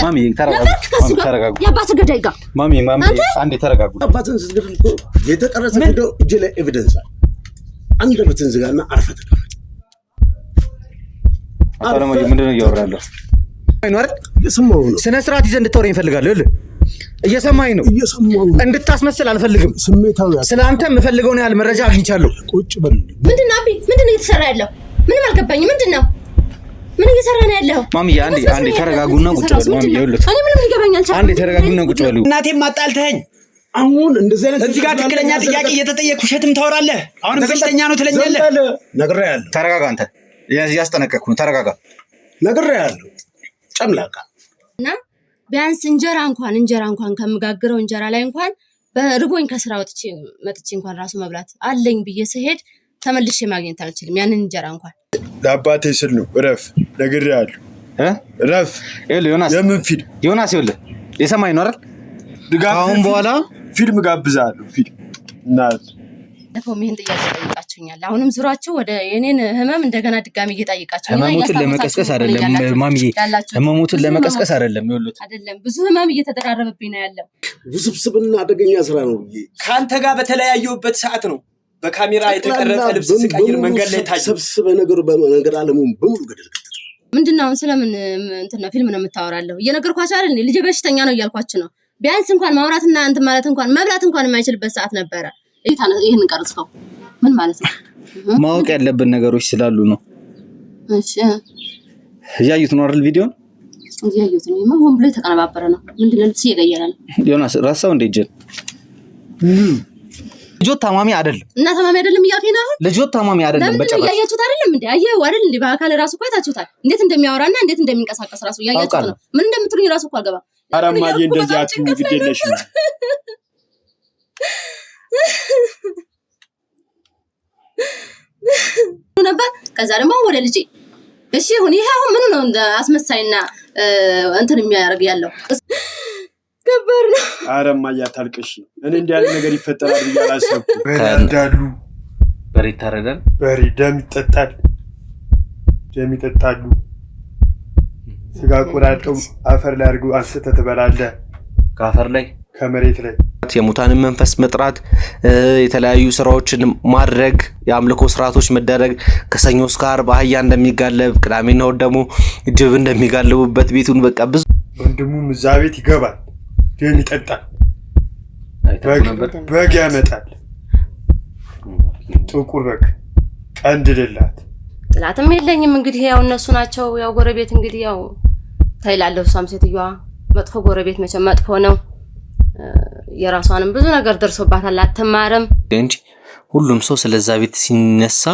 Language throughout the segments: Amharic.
ማሚ ተረጋጉ ያባስ ገዳይ ጋር ማሚ አንዴ ተረጋጉ አባትን ስትገድል እኮ የተቀረጸ ቪዲዮ እጅ ላይ ኤቪደንስ አለ አንደበትን ዝጋና አርፈህ ተቀመጥ አታለማ ምንድነው እያወራለሁ አይኖር የሰማው ነው ስነ ስርዓት ይዘህ እንድትወረኝ እፈልጋለሁ እልህ እየሰማኸኝ ነው እንድታስመስል አልፈልግም ስሜታው ስለአንተ የምፈልገው ነው ያል መረጃ አግኝቻለሁ ቁጭ በል ምንድነው አቢ ምንድነው እየተሰራ ያለው ምንም አልገባኝም ምንድነው ምን እየሰራ ነው ያለው ማሚ አንዴ ተረጋጉና ቁጭ በሉ ማሚ ይኸውልህ እኔ ምንም ሊገባኝ አልቻለም አንዴ ተረጋጉና ቁጭ በሉ እናቴም ማጣልተኝ አሁን እንደዚህ አይነት እዚህ ጋር ትክክለኛ ጥያቄ እየተጠየቅኩ ውሸትም ታወራለህ አሁን በሽተኛ ነው ትለኛለህ ነግሬሃለሁ ተረጋጋ አንተ ያስጠነቀቅኩ ነው ተረጋጋ ነግሬሃለሁ ጨምላቃ እና ቢያንስ እንጀራ እንኳን ከምጋግረው እንጀራ ላይ እንኳን በርቦኝ ከስራ መጥቼ እንኳን ራሱ መብላት አለኝ ብዬ ስሄድ ተመልሼ ማግኘት አልችልም ያንን እንጀራ እንኳን ለአባቴ ስል ነው እረፍ ነግሬሃለሁ እረፍ የምን ፊልም ዮናስ ይኸውልህ የሰማኝ ነው አይደል አሁን በኋላ ፊልም ጋብዛለሁ ፊልም እናት ለፎም ይሄን ጥያቄ ጠይቃችሁኛል አሁንም ዙራችሁ ወደ የኔን ህመም እንደገና ድጋሚ እየጠይቃችሁ ህመሙትን ለመቀስቀስ አይደለም ማሚ ህመሙትን ለመቀስቀስ አይደለም ይኸውልህ አይደለም ብዙ ህመም እየተደራረበብኝ ነው ያለው ውስብስብና አደገኛ ስራ ነው ካንተ ጋር በተለያየሁበት ሰዓት ነው በካሜራ የተቀረጸ ልብስ ስቀይር መንገድ ላይ ታጅ ሰብስበ ነገር ዓለሙን በሙሉ ገደል ከተተ ምንድነው ስለምን እንትና ፊልም ነው የምታወራለሁ እየነገርኳችሁ አይደል ልጅ በሽተኛ ነው እያልኳችሁ ነው ቢያንስ እንኳን ማውራትና እንትን ማለት እንኳን መብላት እንኳን የማይችልበት ሰዓት ነበረ ይሄን ቀርጽከው ምን ማለት ነው ማወቅ ያለብን ነገሮች ስላሉ ነው እሺ ያዩት ነው አይደል ቪዲዮ ያዩት ነው ማሆን ብለ ተቀነባበረ ነው ምንድነው ልጅ ይገያያል ዮናስ ራሳው እንደ ጀን ልጆት ታማሚ አይደለም እና ታማሚ አይደለም እያልከኝ ነው ልጆት ታማሚ አይደለም በጨባጭ ያያችሁት አይደለም እንዴ አየው አይደል እንዴ በአካል ራሱ ቆይታችሁታል እንዴት እንደሚያወራና እንዴት እንደሚንቀሳቀስ ራሱ ያያችሁት ነው ምን እንደምትሉኝ ራሱ እኮ አልገባ አራማዬ እንደዚህ አትዩ ግዴለሽ ነበር ከዛ ደግሞ ወደ ልጄ እሺ ሁን ይሄ አሁን ምን ነው አስመሳይና እንትን የሚያደርግ ያለው ከበር ነው አረማዬ አታልቅሽ እኔ እንዲህ ያለ ነገር ይፈጠራል ብዬ አላሰብኩም በረዳሉ በሬ ታረዳል በሬ ደም ይጠጣሉ ስጋ ቆራርጠው አፈር ላይ አድርገው አንስተህ ትበላለህ ከአፈር ላይ ከመሬት ላይ የሙታንን መንፈስ መጥራት የተለያዩ ስራዎችን ማድረግ የአምልኮ ስርዓቶች መደረግ ከሰኞ እስከ ዓርብ አህያ እንደሚጋለብ ቅዳሜና እሑድ ደግሞ ጅብ እንደሚጋለቡበት ቤቱን በቃ ብዙ ወንድሙም እዛ ቤት ይገባል ደም ይጠጣል በግ ያመጣል ጥቁር በግ ቀንድ የሌላት ጥላትም የለኝም እንግዲህ ያው እነሱ ናቸው ያው ጎረቤት እንግዲህ ያው ታይላለሁ ሳም ሴትዮዋ መጥፎ ጎረቤት መቼም መጥፎ ነው የራሷንም ብዙ ነገር ደርሶባታል አትማረም እንጂ ሁሉም ሰው ስለዛ ቤት ሲነሳ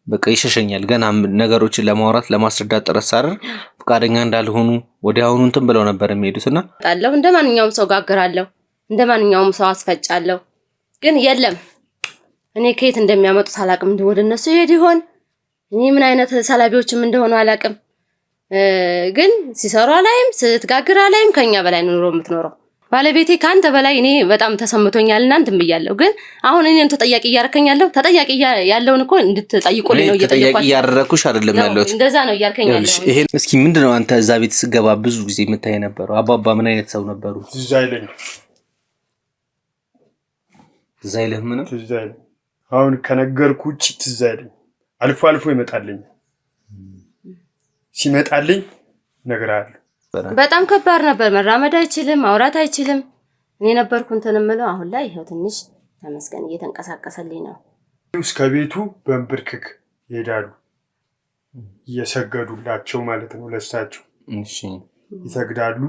በቃ ይሸሸኛል ገና ነገሮችን ለማውራት ለማስረዳት ጥረት ሳደርግ ፍቃደኛ እንዳልሆኑ ወዲያውኑ እንትን ብለው ነበር የሚሄዱትና ጣለው እንደማንኛውም ሰው ጋግራለሁ እንደማንኛውም ሰው አስፈጫለሁ ግን የለም እኔ ከየት እንደሚያመጡት አላቅም ወደ እነሱ ሄድ ይሆን እኔ ምን አይነት ሰላቢዎችም እንደሆኑ አላቅም ግን ሲሰሩ አላይም ስትጋግራ አላይም ከኛ በላይ ኑሮ የምትኖረው ባለቤቴ ካንተ በላይ እኔ በጣም ተሰምቶኛልና እንትን ብያለሁ ግን አሁን እኔን ተጠያቂ ያርከኛለሁ ተጠያቂ ያለውን እኮ እንድትጠይቁልኝ ነው እየጠየቅኩ ያረኩሽ አይደለም ያለሁት እንደዛ ነው ያርከኛለሁ ይሄ እስኪ ምንድነው አንተ እዛ ቤት ስገባ ብዙ ጊዜ የምታይ ነበረው አባባ ምን አይነት ሰው ነበሩ ትዛይልህ ምንም ትዛይልህ አሁን ከነገርኩ እቺ ትዛይልኝ አልፎ አልፎ ይመጣልኝ ሲመጣልኝ ነግራለሁ በጣም ከባድ ነበር መራመድ አይችልም ማውራት አይችልም እኔ ነበርኩ እንትን እምለው አሁን ላይ ይሄው ትንሽ ተመስገን እየተንቀሳቀሰልኝ ነው እስከ ቤቱ በእንብርክክ ይሄዳሉ እየሰገዱላቸው ማለት ነው ለሳቸው እሺ ይሰግዳሉ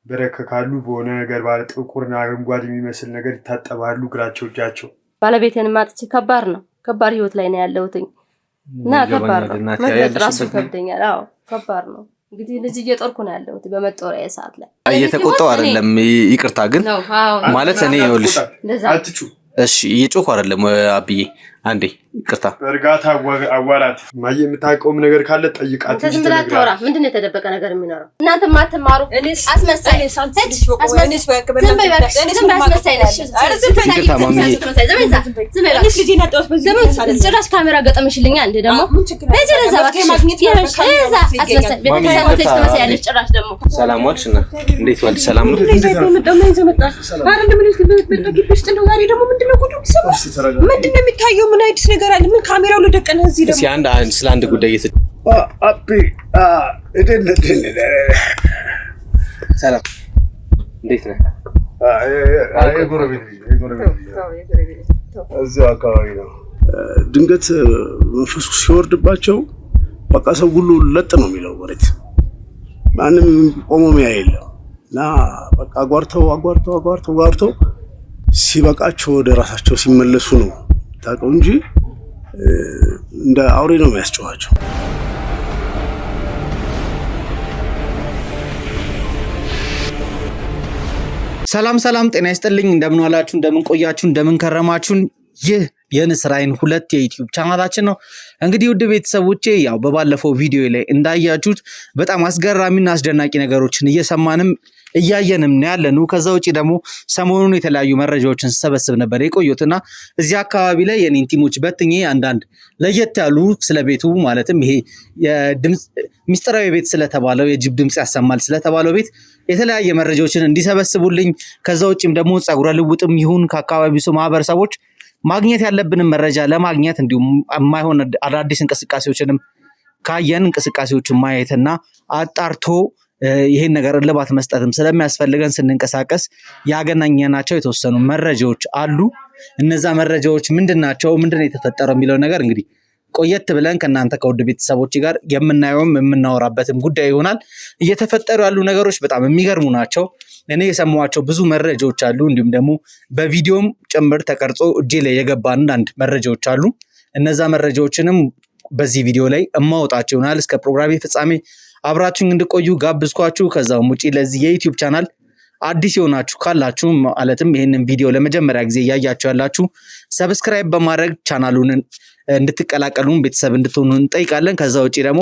በረከካሉ በሆነ ነገር ባለ ጥቁርና አረንጓዴ የሚመስል ነገር ይታጠባሉ እግራቸው እጃቸው ባለቤቴን ማጥቼ ከባድ ነው ከባድ ህይወት ላይ ነው ያለሁትኝ እና ከባድ ነው ራሱ ከብደኛል አዎ ከባድ ነው እንግዲህ ልጅ እየጦርኩ ነው ያለሁት በመጦሪያ ሰዓት ላይ እየተቆጣው አይደለም ይቅርታ ግን ማለት እኔ ይኸውልሽ አትጩ እሺ እየጮኩ አይደለም አብዬ አንዴ ይቅርታ በእርጋታ አዋራት። ማየ የምታውቀውም ነገር ካለ ጠይቃት። ዝም ብላ አታውራ። ምንድን ነው የተደበቀ ነገር የሚኖረው? እናንተ ማትማሩ አስመሳይ ጭራሽ ካሜራ ገጠምሽልኛ እንዴ? ደግሞ ሰላም ዋልሽ እና እንዴት ዋልሽ? ሰላም ነው? ምንድን ነው የሚታየው? ምን አይነት ነገር አለ? ምን ካሜራው ለደቀነ እዚህ ደግሞ ስለ አንድ ጉዳይ ሰላም እንዴት ነህ? እዚያው አካባቢ ነው። ድንገት መንፈሱ ሲወርድባቸው በቃ ሰው ሁሉ ለጥ ነው የሚለው ወሬት ማንም ቆሞ ሚያ የለም እና በቃ አጓርተው ሲበቃቸው ወደ ራሳቸው ሲመለሱ ነው ታውቀው እንጂ እንደ አውሬ ነው የሚያስጨዋቸው። ሰላም ጤና ይስጥልኝ። እንደምን ዋላችሁ፣ እንደምን ቆያችሁ፣ እንደምን ከረማችሁ። ይህ የንስር አይን 2 የዩቲዩብ ቻናላችን ነው። እንግዲህ ውድ ቤተሰቦቼ ያው በባለፈው ቪዲዮ ላይ እንዳያችሁት በጣም አስገራሚና አስደናቂ ነገሮችን እየሰማንም እያየንም ነው ያለነው። ከዛ ውጪ ደግሞ ሰሞኑን የተለያዩ መረጃዎችን ሰበስብ ነበር የቆየሁትና እዚህ አካባቢ ላይ የኔን ቲሞች በትኜ አንዳንድ ለየት ያሉ ስለቤቱ ማለትም ይሄ የድምጽ ሚስጥራዊ ቤት ስለተባለው የጅብ ድምጽ ያሰማል ስለተባለው ቤት የተለያየ መረጃዎችን እንዲሰበስቡልኝ ከዛ ውጪም ደግሞ ጸጉረ ልውጥም ይሁን ከአካባቢው ሰው ማህበረሰቦች ማግኘት ያለብንን መረጃ ለማግኘት እንዲሁም የማይሆን አዳዲስ እንቅስቃሴዎችንም ካየን እንቅስቃሴዎችን ማየትና አጣርቶ ይሄን ነገር እልባት መስጠትም ስለሚያስፈልገን ስንንቀሳቀስ ያገናኘናቸው የተወሰኑ መረጃዎች አሉ። እነዛ መረጃዎች ምንድናቸው? ምንድነው የተፈጠረው የሚለው ነገር እንግዲህ ቆየት ብለን ከናንተ ከውድ ቤተሰቦች ጋር የምናየውም የምናወራበትም ጉዳይ ይሆናል። እየተፈጠሩ ያሉ ነገሮች በጣም የሚገርሙ ናቸው። እኔ የሰማኋቸው ብዙ መረጃዎች አሉ። እንዲሁም ደግሞ በቪዲዮም ጭምር ተቀርጾ እጄ ላይ የገባ አንዳንድ መረጃዎች አሉ። እነዛ መረጃዎችንም በዚህ ቪዲዮ ላይ እማወጣቸው ይሆናል። እስከ ፕሮግራሜ ፍጻሜ አብራችሁን እንድቆዩ ጋብዝኳችሁ። ከዛም ውጪ ለዚህ የዩቲዩብ ቻናል አዲስ የሆናችሁ ካላችሁ ማለትም ይሄንን ቪዲዮ ለመጀመሪያ ጊዜ እያያችሁ ያላችሁ ሰብስክራይብ በማድረግ ቻናሉን እንድትቀላቀሉን ቤተሰብ እንድትሆኑ እንጠይቃለን። ከዛ ውጪ ደግሞ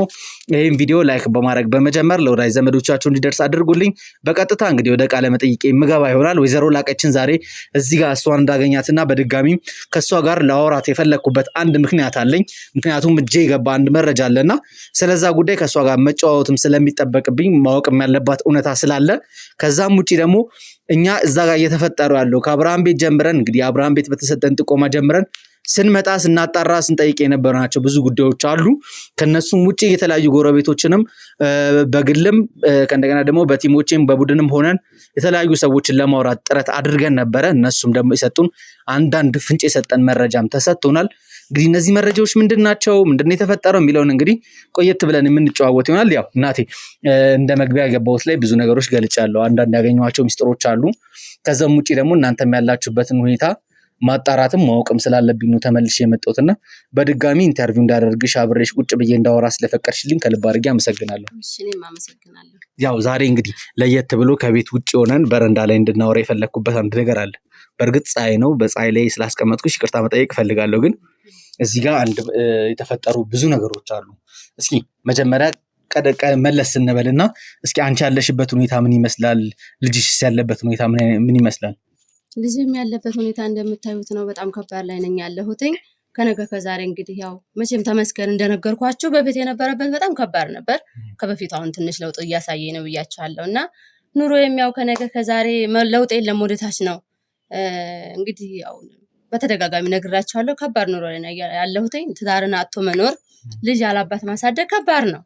ይሄን ቪዲዮ ላይክ በማድረግ በመጀመር ለወዳጅ ዘመዶቻችሁ እንዲደርስ አድርጉልኝ። በቀጥታ እንግዲህ ወደ ቃለ መጠይቄ ምገባ ይሆናል። ወይዘሮ ላቀችን ዛሬ እዚህ ጋር እሷን እንዳገኛትና በድጋሚ ከሷ ጋር ላወራት የፈለኩበት አንድ ምክንያት አለኝ። ምክንያቱም እጄ የገባ አንድ መረጃ አለና ስለዛ ጉዳይ ከሷ ጋር መጫወትም ስለሚጠበቅብኝ ማወቅም ያለባት እውነታ ስላለ ከዛም ውጪ ደግሞ እኛ እዛ ጋር እየተፈጠሩ ያለው ከአብርሃም ቤት ጀምረን እንግዲህ አብርሃም ቤት በተሰጠን ጥቆማ ጀምረን ስንመጣ ስናጣራ ስንጠይቅ የነበርናቸው ብዙ ጉዳዮች አሉ። ከነሱም ውጪ የተለያዩ ጎረቤቶችንም በግልም ከእንደገና ደግሞ በቲሞቼም በቡድንም ሆነን የተለያዩ ሰዎችን ለማውራት ጥረት አድርገን ነበረ። እነሱም ደግሞ የሰጡን አንዳንድ ፍንጭ የሰጠን መረጃም ተሰጥቶናል። እንግዲህ እነዚህ መረጃዎች ምንድናቸው? ምንድነው የተፈጠረው የሚለውን እንግዲህ ቆየት ብለን የምንጨዋወት ይሆናል። ያው እናቴ እንደ መግቢያ የገባሁት ላይ ብዙ ነገሮች ገልጫለሁ። አንዳንድ ያገኘኋቸው ሚስጥሮች አሉ። ከዛም ውጪ ደግሞ እናንተም ያላችሁበትን ሁኔታ ማጣራትም ማወቅም ስላለብኝ ነው ተመልሼ የመጣሁትና በድጋሚ ኢንተርቪው እንዳደርግሽ አብሬሽ ቁጭ ብዬ እንዳወራ ስለፈቀድሽልኝ ከልብ አድርጌ አመሰግናለሁ። እኔም አመሰግናለሁ። ያው ዛሬ እንግዲህ ለየት ብሎ ከቤት ውጭ ሆነን በረንዳ ላይ እንድናወራ የፈለኩበት አንድ ነገር አለ። በእርግጥ ፀሐይ ነው፣ በፀሐይ ላይ ስላስቀመጥኩሽ ይቅርታ መጠየቅ እፈልጋለሁ። ግን እዚህ ጋር አንድ የተፈጠሩ ብዙ ነገሮች አሉ። እስኪ መጀመሪያ መለስ ስንበልና እስኪ አንቺ ያለሽበት ሁኔታ ምን ይመስላል? ልጅሽ ያለበት ሁኔታ ምን ይመስላል? ልጅም ያለበት ሁኔታ እንደምታዩት ነው። በጣም ከባድ ላይ ነኝ ያለሁትኝ። ከነገ ከዛሬ እንግዲህ ያው መቼም ተመስገን እንደነገርኳችሁ በፊት የነበረበት በጣም ከባድ ነበር። ከበፊቱ አሁን ትንሽ ለውጥ እያሳየ ነው ብያችኋለሁ። እና ኑሮ የሚያው ከነገ ከዛሬ ለውጥ የለም ወደታች ነው። እንግዲህ ያው በተደጋጋሚ ነግራችኋለሁ። ከባድ ኑሮ ላይ ያለሁትኝ። ትዳርን አጥቶ መኖር፣ ልጅ ያላባት ማሳደግ ከባድ ነው።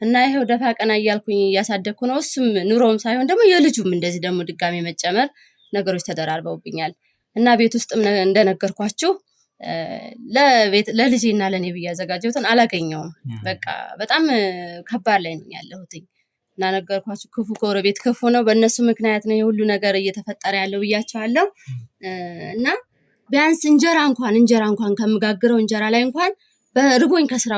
እና ይሄው ደፋ ቀና እያልኩኝ እያሳደግኩ ነው። እሱም ኑሮም ሳይሆን ደግሞ የልጁም እንደዚህ ደግሞ ድጋሚ መጨመር ነገሮች ተደራርበውብኛል። እና ቤት ውስጥም እንደነገርኳችሁ ለልጄና ለኔ ብዬ ያዘጋጀሁትን አላገኘውም። በቃ በጣም ከባድ ላይ ነኝ ያለሁትኝ። እና ነገርኳችሁ ክፉ ጎረቤት ክፉ ነው። በእነሱ ምክንያት ነው የሁሉ ነገር እየተፈጠረ ያለው ብያችኋለሁ። እና ቢያንስ እንጀራ እንኳን ከምጋግረው እንጀራ ላይ እንኳን በርቦኝ ከስራ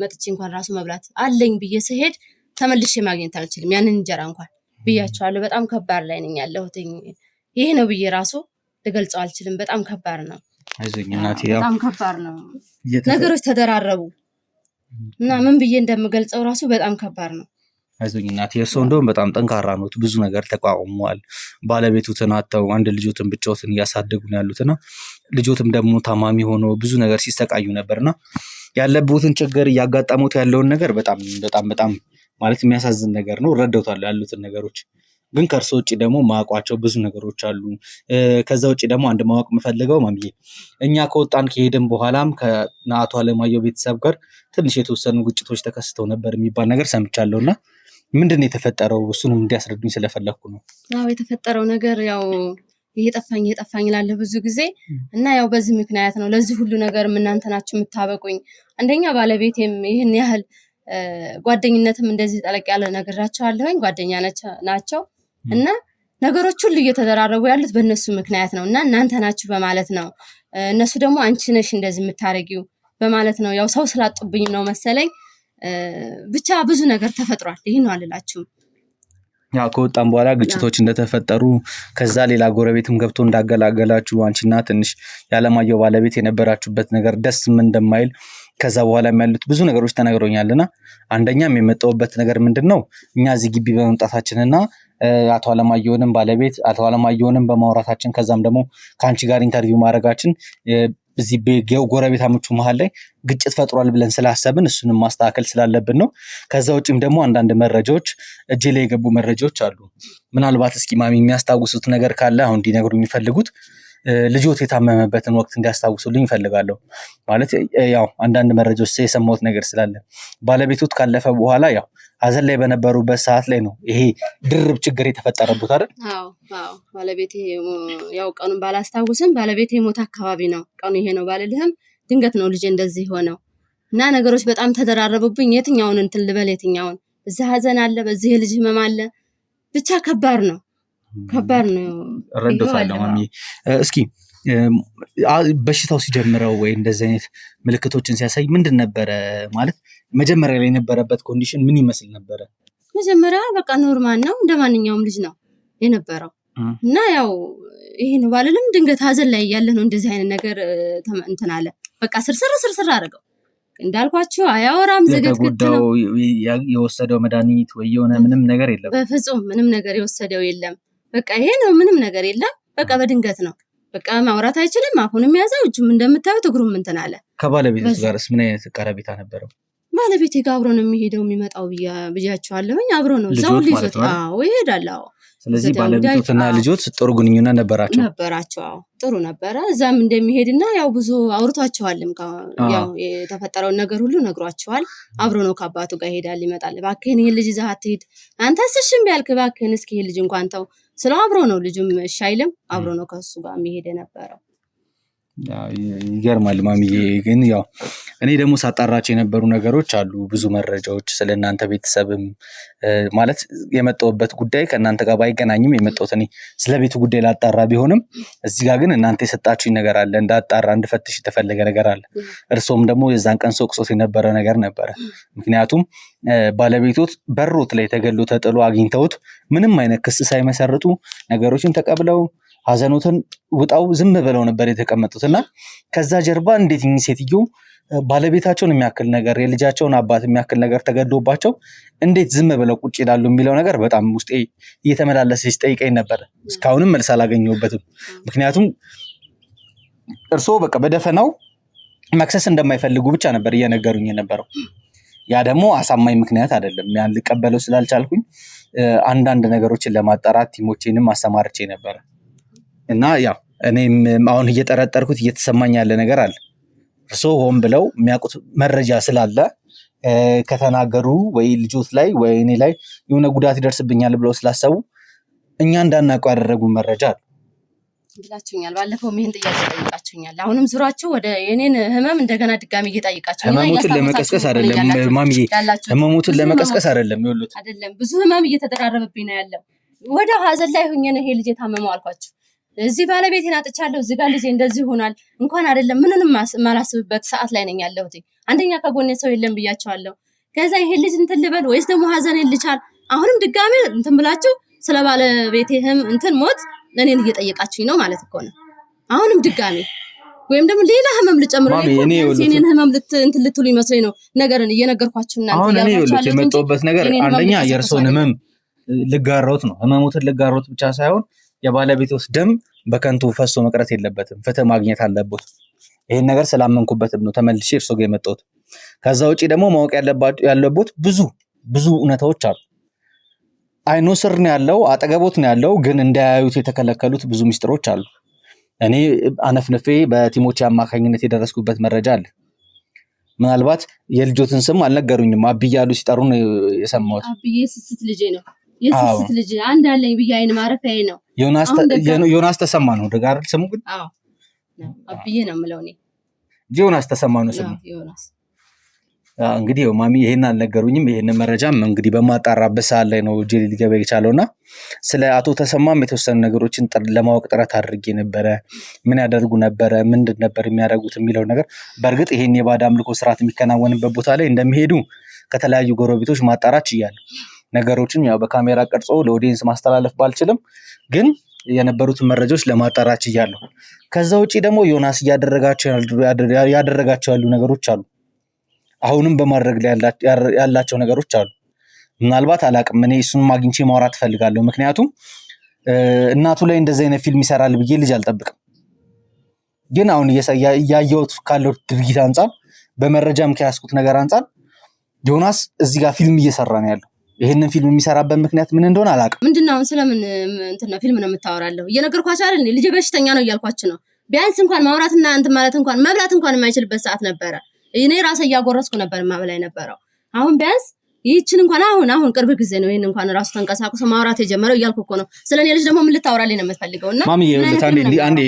መጥቼ እንኳን ራሱ መብላት አለኝ ብዬ ስሄድ ተመልሼ ማግኘት አልችልም ያንን እንጀራ እንኳን ብያችኋለሁ። በጣም ከባድ ላይ ነኝ ያለሁትኝ። ይሄ ነው ብዬ ራሱ ልገልጸው አልችልም። በጣም ከባድ ነው። አይዞኝ እናቴ። ያው በጣም ከባድ ነው፣ ነገሮች ተደራረቡ እና ምን ብዬ እንደምገልጸው ራሱ በጣም ከባድ ነው። አይዞኝ እናቴ። እርስዎ እንደውም በጣም ጠንካራ ነው፣ ብዙ ነገር ተቋቁመዋል። ባለቤቱትን አጥተው አንድ ልጆትን ብቻዎትን እያሳደጉ ነው ያሉትና ልጆትም ደግሞ ታማሚ ሆኖ ብዙ ነገር ሲሰቃዩ ነበርና ያለበትን ችግር እያጋጠሙት ያለውን ነገር በጣም በጣም በጣም ማለት የሚያሳዝን ነገር ነው። እረዳውታለሁ ያሉትን ነገሮች። ግን ከእርሶ ውጭ ደግሞ ማውቋቸው ብዙ ነገሮች አሉ። ከዛ ውጭ ደግሞ አንድ ማወቅ የምፈልገው ማሚዬ፣ እኛ ከወጣን ከሄድን በኋላም ከአቶ አለማየሁ ቤተሰብ ጋር ትንሽ የተወሰኑ ግጭቶች ተከስተው ነበር የሚባል ነገር ሰምቻለሁና ምንድን ነው የተፈጠረው? እሱንም እንዲያስረዱኝ ስለፈለግኩ ነው። ያው የተፈጠረው ነገር ያው እየጠፋኝ ላለ ብዙ ጊዜ እና ያው በዚህ ምክንያት ነው ለዚህ ሁሉ ነገር እናንተ ናችሁ የምታበቁኝ። አንደኛ ባለቤቴም ይህን ያህል ጓደኝነትም እንደዚህ ጠለቅ ያለ ነግራቸዋለሁኝ፣ ጓደኛ ናቸው እና ነገሮች ሁሉ እየተደራረቡ ያሉት በእነሱ ምክንያት ነው እና እናንተ ናችሁ በማለት ነው። እነሱ ደግሞ አንቺ ነሽ እንደዚህ የምታረጊው በማለት ነው። ያው ሰው ስላጡብኝ ነው መሰለኝ። ብቻ ብዙ ነገር ተፈጥሯል። ይህን ነው አልላችሁም። ያው ከወጣም በኋላ ግጭቶች እንደተፈጠሩ ከዛ ሌላ ጎረቤትም ገብቶ እንዳገላገላችሁ አንቺና ትንሽ የአለማየሁ ባለቤት የነበራችሁበት ነገር ደስም እንደማይል ከዛ በኋላ ያሉት ብዙ ነገሮች ተነግሮኛልና አንደኛም የመጣሁበት ነገር ምንድነው እኛ እዚህ ግቢ በመምጣታችንና አቶ አለማየሁንም ባለቤት አቶ አለማየሁንም በማውራታችን ከዛም ደግሞ ከአንቺ ጋር ኢንተርቪው ማድረጋችን እዚህ ጎረቤታሞቹ መሀል ላይ ግጭት ፈጥሯል ብለን ስላሰብን እሱንም ማስተካከል ስላለብን ነው። ከዛ ውጭም ደግሞ አንዳንድ መረጃዎች እጄ ላይ የገቡ መረጃዎች አሉ። ምናልባት እስኪ ማሚ የሚያስታውሱት ነገር ካለ አሁን እንዲነግሩ የሚፈልጉት ልጆት የታመመበትን ወቅት እንዲያስታውሱልኝ ይፈልጋለሁ። ማለት ያው አንዳንድ መረጃዎች የሰማሁት ነገር ስላለ ባለቤቱት ካለፈ በኋላ ያው ሀዘን ላይ በነበሩበት ሰዓት ላይ ነው ይሄ ድርብ ችግር የተፈጠረበት አይደል? አዎ ባለቤቴ ያው ቀኑን ባላስታውስም ባለቤቴ ሞት አካባቢ ነው። ቀኑ ይሄ ነው ባልልህም ድንገት ነው ልጅ እንደዚህ ሆነው እና ነገሮች በጣም ተደራረቡብኝ። የትኛውን እንትን ልበል የትኛውን? እዚህ ሀዘን አለ፣ በዚህ ልጅ ህመም አለ። ብቻ ከባድ ነው። እረዳታለሁ ማሚ። እስኪ በሽታው ሲጀምረው ወይ እንደዚህ አይነት ምልክቶችን ሲያሳይ ምንድን ነበረ ማለት መጀመሪያ ላይ የነበረበት ኮንዲሽን ምን ይመስል ነበረ? መጀመሪያ በቃ ኖርማል ነው፣ እንደ ማንኛውም ልጅ ነው የነበረው እና ያው ይሄ ነው ባልልም ድንገት ሀዘን ላይ ያለ ነው እንደዚህ አይነት ነገር እንትን አለ። በቃ ስርስር አደረገው። እንዳልኳችሁ አያወራም፣ ዝግትግት ነው። የወሰደው መድኃኒት ወይ የሆነ ምንም ነገር የለም? በፍጹም ምንም ነገር የወሰደው የለም። በቃ ይሄ ነው፣ ምንም ነገር የለም። በቃ በድንገት ነው። በቃ ማውራት አይችልም። አሁንም ያዘው፣ እጁም እንደምታዩት እግሩም እንትን አለ። ከባለቤቱ ጋርስ ምን አይነት ቀረቤታ ነበረው? ባለቤቴ ጋር አብሮ ነው የሚሄደው የሚመጣው ብያቸዋለሁኝ። አብሮ ነው እዛው ልጆት ይሄዳል። አዎ። ስለዚህ ባለቤቱና ልጆት ጥሩ ግንኙነት ነበራቸው? አዎ ጥሩ ነበረ። እዛም እንደሚሄድና ያው ብዙ አውርቷቸዋልም። ያው የተፈጠረውን ነገር ሁሉ ነግሯቸዋል። አብሮ ነው ከአባቱ ጋር ይሄዳል ይመጣል። እባክህን ይሄን ልጅ ይዘህ አትሄድ አንተስ እሺ እምቢ አልክ፣ እባክህን እስኪ ይሄን ልጅ እንኳን ተው ስለው አብሮ ነው ልጁም እሺ አይልም። አብሮ ነው ከሱ ጋር የሚሄድ የነበረው። ይገርማል ማሚዬ። ግን ያው እኔ ደግሞ ሳጣራቸው የነበሩ ነገሮች አሉ፣ ብዙ መረጃዎች ስለ እናንተ ቤተሰብም ማለት የመጣሁበት ጉዳይ ከእናንተ ጋር ባይገናኝም የመጣሁት እኔ ስለ ቤቱ ጉዳይ ላጣራ ቢሆንም እዚህ ጋር ግን እናንተ የሰጣችሁኝ ነገር አለ፣ እንዳጣራ እንድፈትሽ የተፈለገ ነገር አለ። እርሶም ደግሞ የዛን ቀን ሶቅሶት የነበረ ነገር ነበረ። ምክንያቱም ባለቤቶት በሮት ላይ ተገሎ ተጥሎ አግኝተውት ምንም አይነት ክስ ሳይመሰርቱ ነገሮችን ተቀብለው ሀዘኖትን ውጣው ዝም ብለው ነበር የተቀመጡትና ከዛ ጀርባ እንዴት እኚህ ሴትዮ ባለቤታቸውን የሚያክል ነገር የልጃቸውን አባት የሚያክል ነገር ተገዶባቸው እንዴት ዝም ብለው ቁጭ ይላሉ የሚለው ነገር በጣም ውስጤ እየተመላለሰ ሲጠይቀኝ ነበር። እስካሁንም መልስ አላገኘሁበትም። ምክንያቱም እርስዎ በቃ በደፈናው መክሰስ እንደማይፈልጉ ብቻ ነበር እየነገሩኝ የነበረው። ያ ደግሞ አሳማኝ ምክንያት አይደለም። ያን ልቀበለው ስላልቻልኩኝ አንዳንድ ነገሮችን ለማጣራት ቲሞቼንም አሰማርቼ ነበር እና ያው እኔም አሁን እየጠረጠርኩት እየተሰማኝ ያለ ነገር አለ። እርስዎ ሆን ብለው የሚያውቁት መረጃ ስላለ ከተናገሩ ወይ ልጆት ላይ ወይ እኔ ላይ የሆነ ጉዳት ይደርስብኛል ብለው ስላሰቡ እኛ እንዳናውቀው ያደረጉ መረጃ አለ ብላችሁኛል። ባለፈው ይሄን ጥያቄ ጠይቃችሁኛል። አሁንም ዙራችሁ ወደ የኔን ህመም እንደገና ድጋሚ እየጠይቃችሁ ህመሙትን ለመቀስቀስ አይደለም ማሚዬ፣ ህመሙትን ለመቀስቀስ አይደለም። ይኸውልህ አይደለም ብዙ ህመም እየተደራረበብኝ ነው ያለው። ወደ ሀዘን ላይ ሆኜ ነው ይሄ ልጅ የታመመው አልኳችሁ። እዚህ ባለቤቴን አጥቻለሁ፣ እዚህ ጋር ልጄ እንደዚህ ሆኗል። እንኳን አይደለም ምንንም ማላስብበት ሰዓት ላይ ነኝ ያለሁት። አንደኛ ከጎኔ ሰው የለም ብያቸዋለሁ። ከዛ ይሄ ልጅ እንትን ልበል ወይስ ደግሞ ሀዘኔን ልቻል? አሁንም ድጋሚ እንትን ብላችሁ ስለ ባለቤቴ እንትን ሞት እኔን እየጠየቃችሁኝ ነው ማለት እኮ ነው። አሁንም ድጋሚ ወይም ደግሞ ሌላ ህመም ልጨምሩ የኔን ህመም ልትሉ ይመስለኝ ነው ነገርን እየነገርኳችሁ እናንተ አሁን እኔ የመጣሁበት ነገር አንደኛ የእርሶን ህመም ልጋራውት ነው። ህመሙትን ልጋራውት ብቻ ሳይሆን የባለቤቶስ ደም በከንቱ ፈሶ መቅረት የለበትም፣ ፍትህ ማግኘት አለበት። ይሄን ነገር ስላመንኩበትም ነው ተመልሼ እርሶ ጋር የመጣሁት። ከዛ ውጪ ደግሞ ማወቅ ያለበት ብዙ እውነታዎች አሉ። አይኑ ስር ነው ያለው፣ አጠገቦት ነው ያለው፣ ግን እንዳያዩት የተከለከሉት ብዙ ሚስጥሮች አሉ። እኔ አነፍነፌ በቲሞቼ አማካኝነት የደረስኩበት መረጃ አለ። ምናልባት የልጆትን ስም አልነገሩኝም፣ አብዬ ያሉ ሲጠሩ ነው የሰማሁት። አብዬ ስስት ልጄ ነው፣ የስስት ልጅ አንድ አለኝ ብዬ አይን ማረፊያዬ ነው። ዮናስ ተሰማ ነው ደጋር ስሙ ግን? አዎ አብዬ ነው የምለው እኔ። ዮናስ ተሰማ ነው ስሙ። ዮናስ እንግዲህ ማሚ ይሄን አልነገሩኝም። ይሄን መረጃም እንግዲህ በማጣራበት ሰዓት ላይ ነው ጄሊ ሊገባ የቻለውና ስለ አቶ ተሰማም የተወሰኑ ነገሮችን ለማወቅ ጥረት አድርጌ ነበረ። ምን ያደርጉ ነበረ፣ ምንድን ነበር የሚያደርጉት የሚለው ነገር። በእርግጥ ይሄን የባዕድ አምልኮ ስርዓት የሚከናወንበት ቦታ ላይ እንደሚሄዱ ከተለያዩ ጎረቤቶች ማጣራት ችያለሁ። ነገሮችን ያው በካሜራ ቀርጾ ለኦዲየንስ ማስተላለፍ ባልችልም ግን የነበሩትን መረጃዎች ለማጣራት ችያለሁ። ከዛ ውጪ ደግሞ ዮናስ ያደረጋቸው ያሉ ነገሮች አሉ። አሁንም በማድረግ ላይ ያላቸው ነገሮች አሉ። ምናልባት አላቅም። እኔ እሱን ማግኝቼ ማውራት ፈልጋለሁ። ምክንያቱም እናቱ ላይ እንደዚህ አይነት ፊልም ይሰራል ብዬ ልጅ አልጠብቅም። ግን አሁን እያየሁት ካለው ድርጊት አንጻር፣ በመረጃም ከያዝኩት ነገር አንጻር ዮናስ እዚህ ጋር ፊልም እየሰራ ነው ያለው። ይሄንን ፊልም የሚሰራበት ምክንያት ምን እንደሆነ አላቅም። ምንድነው አሁን ስለምን እንትና ፊልም ነው የምታወራለሁ? እየነገርኳችሁ አይደል? ልጅ በሽተኛ ነው እያልኳችሁ ነው። ቢያንስ እንኳን ማውራትና እንትን ማለት እንኳን መብላት እንኳን የማይችልበት ሰዓት ነበረ። እኔ ራሴ እያጎረስኩ ነበር ማብላይ ነበረው። አሁን ቢያንስ ይህችን እንኳን አሁን ቅርብ ጊዜ ነው ይሄን እንኳን ራሱ ተንቀሳቅሶ ማውራት የጀመረው እያልኩ እኮ ነው። ስለኔ ልጅ ደግሞ ምን ልታወራልኝ ነው የምትፈልገው? እና ማሚ አንዴ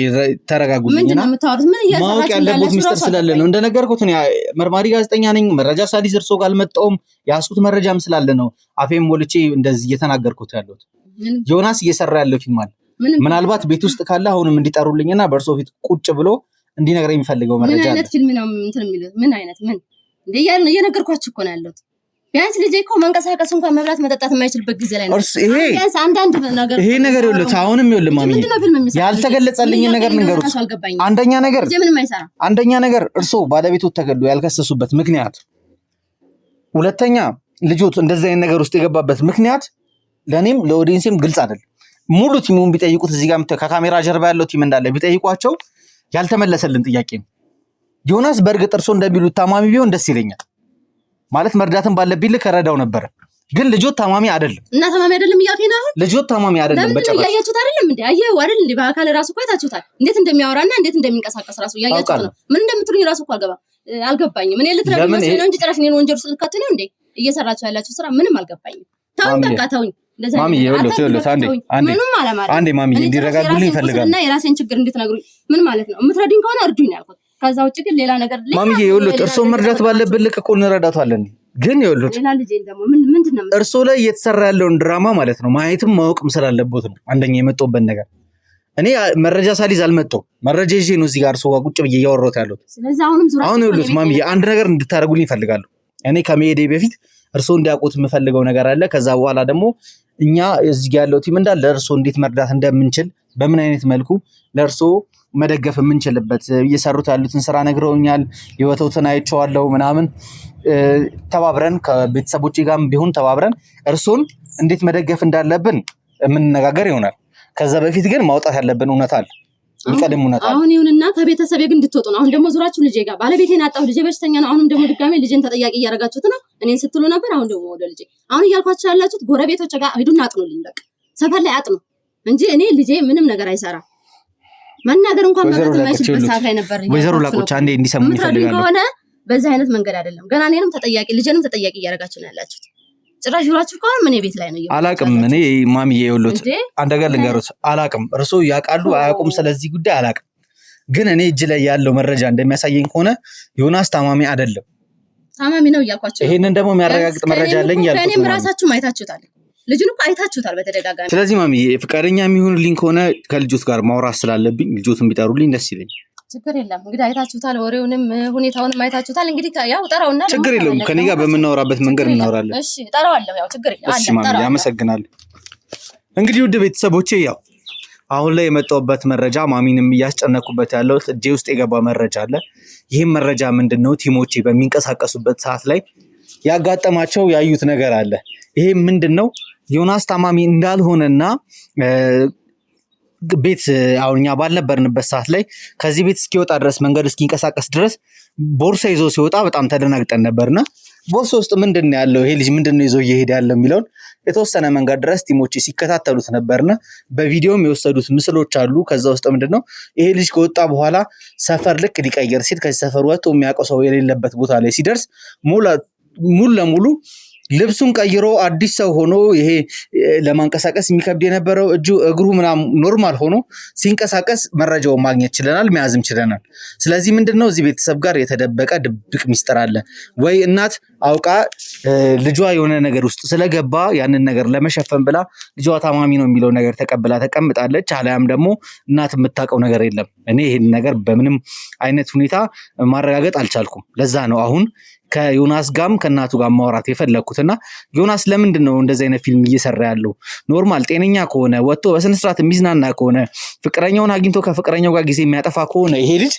ተረጋጉልኝና ማወቅ ያለበት ሚስጥር ስላለ ነው እንደነገርኩት። እኔ መርማሪ ጋዜጠኛ ነኝ። መረጃ ሳሊዝ እርሶ ጋር አልመጣሁም። ያስኩት መረጃም ስላለ ነው አፌም ሞልቼ እንደዚህ እየተናገርኩት ያለሁት። ዮናስ እየሰራ ያለው ፊልም አለ። ምናልባት ቤት ውስጥ ካለ አሁንም እንዲጠሩልኝና በእርሶ ፊት ቁጭ ብሎ እንዲነግረኝ የሚፈልገው መረጃ ምን አይነት ፊልም ነው እንትን የሚለው? ምን አይነት እንደ እየነገርኳችሁ እኮ ነው ያለሁት። ቢያንስ ልጄ እኮ መንቀሳቀስ እንኳን መብላት መጠጣት የማይችልበት ጊዜ ላይ ነው። ቢያንስ አንዳንድ ነገር ይሄ ነገር ይኸውልህ፣ አሁንም ይኸውልህ ማሚ ያልተገለጸልኝ ነገር ንገሩት። አንደኛ ነገር እርሶ ባለቤቱ ተገሉ ያልከሰሱበት ምክንያት፣ ሁለተኛ ልጆት እንደዚህ አይነት ነገር ውስጥ የገባበት ምክንያት ለኔም ለኦዲየንስም ግልጽ አይደለም። ሙሉ ቲሙን ቢጠይቁት እዚህ ጋር ከካሜራ ጀርባ ያለው ቲም እንዳለ ቢጠይቋቸው ያልተመለሰልን ጥያቄ ነው። ዮናስ በእርግጥ እርሶ እንደሚሉት ታማሚ ቢሆን ደስ ይለኛል። ማለት መርዳትን ባለብኝ ልክ እረዳው ነበር። ግን ልጆት ታማሚ አይደለም እና ታማሚ አይደለም እያልከኝ ነው አሁን? ልጆት ታማሚ አይደለም በጭራሽ። ለምን ያያችሁት አይደለም እንዴ? አየው አይደል እንዴ? በአካል ራሱ እኮ አይታችሁታል። እንዴት እንደሚያወራና እንዴት እንደሚንቀሳቀስ ራሱ ያያችሁት ነው። ምን እንደምትሉኝ ራሱ እኮ አልገባኝም። እኔ ልትረዱ መስሎኝ ነው እንጂ ጭራሽ እኔን ወንጀል ስልካት ነው እንዴ እየሰራችሁ ያላችሁ ስራ ምንም አልገባኝም። ታውን በቃ ታውኝ። ማሚ ይኸውልህ አንዴ ማሚ እንዲረጋጉልኝ ይፈልጋል እና የራሴን ችግር እንድትነግሩኝ። ምን ማለት ነው? የምትረዱኝ ከሆነ እርዱኝ ያልኩት። ከዛ ውጭ ግን ሌላ ነገር ማሚ ይኸውልህ እርሶ መርዳት ባለብን ልክ እኮ እንረዳታለን። ግን ይኸውልህ ሌላ ልጅ ደግሞ ምንድነው እርሶ ላይ እየተሰራ ያለውን ድራማ ማለት ነው ማየትም ማወቅም ስላለበት ነው። አንደኛ የመጣሁበት ነገር እኔ መረጃ ሳሊዝ አልመጣሁም። መረጃ ይዤ ነው እዚህ ጋር እርሶ ጋር ቁጭ ብዬ እያወራሁት ያለሁት። ስለዚህ አሁን ይኸውልህ ማሚ አንድ ነገር እንድታደርጉልኝ እፈልጋለሁ። እኔ ከመሄዴ በፊት እርሶ እንዲያውቁት የምፈልገው ነገር አለ። ከዛ በኋላ ደግሞ እኛ እዚህ ጋር ያለው ቲም እንዳለ ለእርሶ እንዴት መርዳት እንደምንችል፣ በምን አይነት መልኩ ለእርሶ መደገፍ የምንችልበት እየሰሩት ያሉትን ስራ ነግረውኛል። ህይወቶትን አይቼዋለሁ ምናምን። ተባብረን ከቤተሰቦቼ ጋርም ቢሆን ተባብረን እርሶን እንዴት መደገፍ እንዳለብን የምንነጋገር ይሆናል። ከዛ በፊት ግን ማውጣት ያለብን እውነት አለ፣ ይቀድም እውነት አለ። አሁን ይሁንና ከቤተሰቤ ግን እንድትወጡ ነው። አሁን ደግሞ ዙራችሁ ልጄ ጋር ባለቤቴን አጣሁ፣ ልጄ በሽተኛ ነው። አሁንም ደግሞ ድጋሜ ልጄን ተጠያቂ እያደረጋችሁት ነው። እኔን ስትሉ ነበር፣ አሁን ደግሞ ወደ ልጄ። አሁን እያልኳችሁ ያላችሁት ጎረቤቶች ጋር ሂዱና አጥኑልኝ። በቃ ሰፈር ላይ አጥኑ እንጂ እኔ ልጄ ምንም ነገር አይሰራም። መናገር እንኳን ማለት የማይችልበት ሰዓት ላይ ነበር። ወይዘሮ ላቆች አንዴ እንዲሰሙ ይፈልጋሉ። ከሆነ በዚህ አይነት መንገድ አይደለም። ገና እኔንም ተጠያቂ ልጄንም ተጠያቂ እያደረጋችሁ ነው ያላችሁት። ጭራሽ ዙራችሁ ከሆነ ምን ቤት ላይ ነው? አላቅም። እኔ ማሚዬ ይኸውልዎት አንድ ነገር ልንገሮት። አላቅም፣ እርሶ ያውቃሉ አያውቁም ስለዚህ ጉዳይ አላቅም። ግን እኔ እጅ ላይ ያለው መረጃ እንደሚያሳየኝ ከሆነ ዮናስ ታማሚ አይደለም። ታማሚ ነው እያልኳቸው፣ ይሄንን ደግሞ የሚያረጋግጥ መረጃ አለኝ እያልኩት ነው። እኔም ራሳችሁም አይታችሁታል፣ ልጁን እኮ አይታችሁታል በተደጋጋሚ። ስለዚህ ማሚዬ ፍቃደኛ የሚሆንልኝ ከሆነ ከልጆት ጋር ማውራት ስላለብኝ ልጆትን ቢጠሩልኝ ደስ ይለኝ። ችግር የለም እንግዲህ አይታችሁታል፣ ወሬውንም ሁኔታውንም አይታችሁታል። እንግዲህ ያው ጠራውና ችግር የለውም ከኔ ጋር በምናወራበት መንገድ እናወራለን። እሺ ጠራዋለሁ፣ ያው ችግር የለም። እሺ ማሚ አመሰግናለሁ። እንግዲህ ውድ ቤተሰቦቼ ያው አሁን ላይ የመጣሁበት መረጃ ማሚንም እያስጨነኩበት ያለው እጄ ውስጥ የገባ መረጃ አለ። ይህም መረጃ ምንድነው? ቲሞቼ በሚንቀሳቀሱበት ሰዓት ላይ ያጋጠማቸው ያዩት ነገር አለ። ይሄ ምንድነው? ዮናስ ታማሚ እንዳልሆነና ቤት አሁን እኛ ባልነበርንበት ሰዓት ላይ ከዚህ ቤት እስኪወጣ ድረስ መንገድ እስኪንቀሳቀስ ድረስ ቦርሳ ይዞ ሲወጣ በጣም ተደናግጠን ነበርና ቦርሳ ውስጥ ምንድነው ያለው ይሄ ልጅ ምንድነው ይዞ እየሄደ ያለው የሚለውን የተወሰነ መንገድ ድረስ ቲሞች ሲከታተሉት ነበርና በቪዲዮም የወሰዱት ምስሎች አሉ። ከዛ ውስጥ ምንድነው ይሄ ልጅ ከወጣ በኋላ ሰፈር ልክ ሊቀየር ሲል ከዚህ ሰፈር ወጥቶ የሚያውቀው ሰው የሌለበት ቦታ ላይ ሲደርስ ሙሉ ለሙሉ ልብሱን ቀይሮ አዲስ ሰው ሆኖ ይሄ ለማንቀሳቀስ የሚከብድ የነበረው እግሩ ምናምን ኖርማል ሆኖ ሲንቀሳቀስ መረጃውን ማግኘት ችለናል፣ መያዝም ችለናል። ስለዚህ ምንድነው እዚህ ቤተሰብ ጋር የተደበቀ ድብቅ ሚስጥር አለ ወይ? እናት አውቃ ልጇ የሆነ ነገር ውስጥ ስለገባ ያንን ነገር ለመሸፈን ብላ ልጇ ታማሚ ነው የሚለው ነገር ተቀብላ ተቀምጣለች። አለያም ደግሞ እናት የምታውቀው ነገር የለም። እኔ ይሄን ነገር በምንም አይነት ሁኔታ ማረጋገጥ አልቻልኩም። ለዛ ነው አሁን ከዮናስ ጋርም ከእናቱ ጋር ማውራት የፈለኩትና ዮናስ ለምንድነው እንደዚህ አይነት ፊልም እየሰራ ያለው? ኖርማል ጤነኛ ከሆነ ወጥቶ በስነ ስርዓት የሚዝናና ከሆነ ፍቅረኛውን አግኝቶ ከፍቅረኛው ጋር ጊዜ የሚያጠፋ ከሆነ ይሄ ልጅ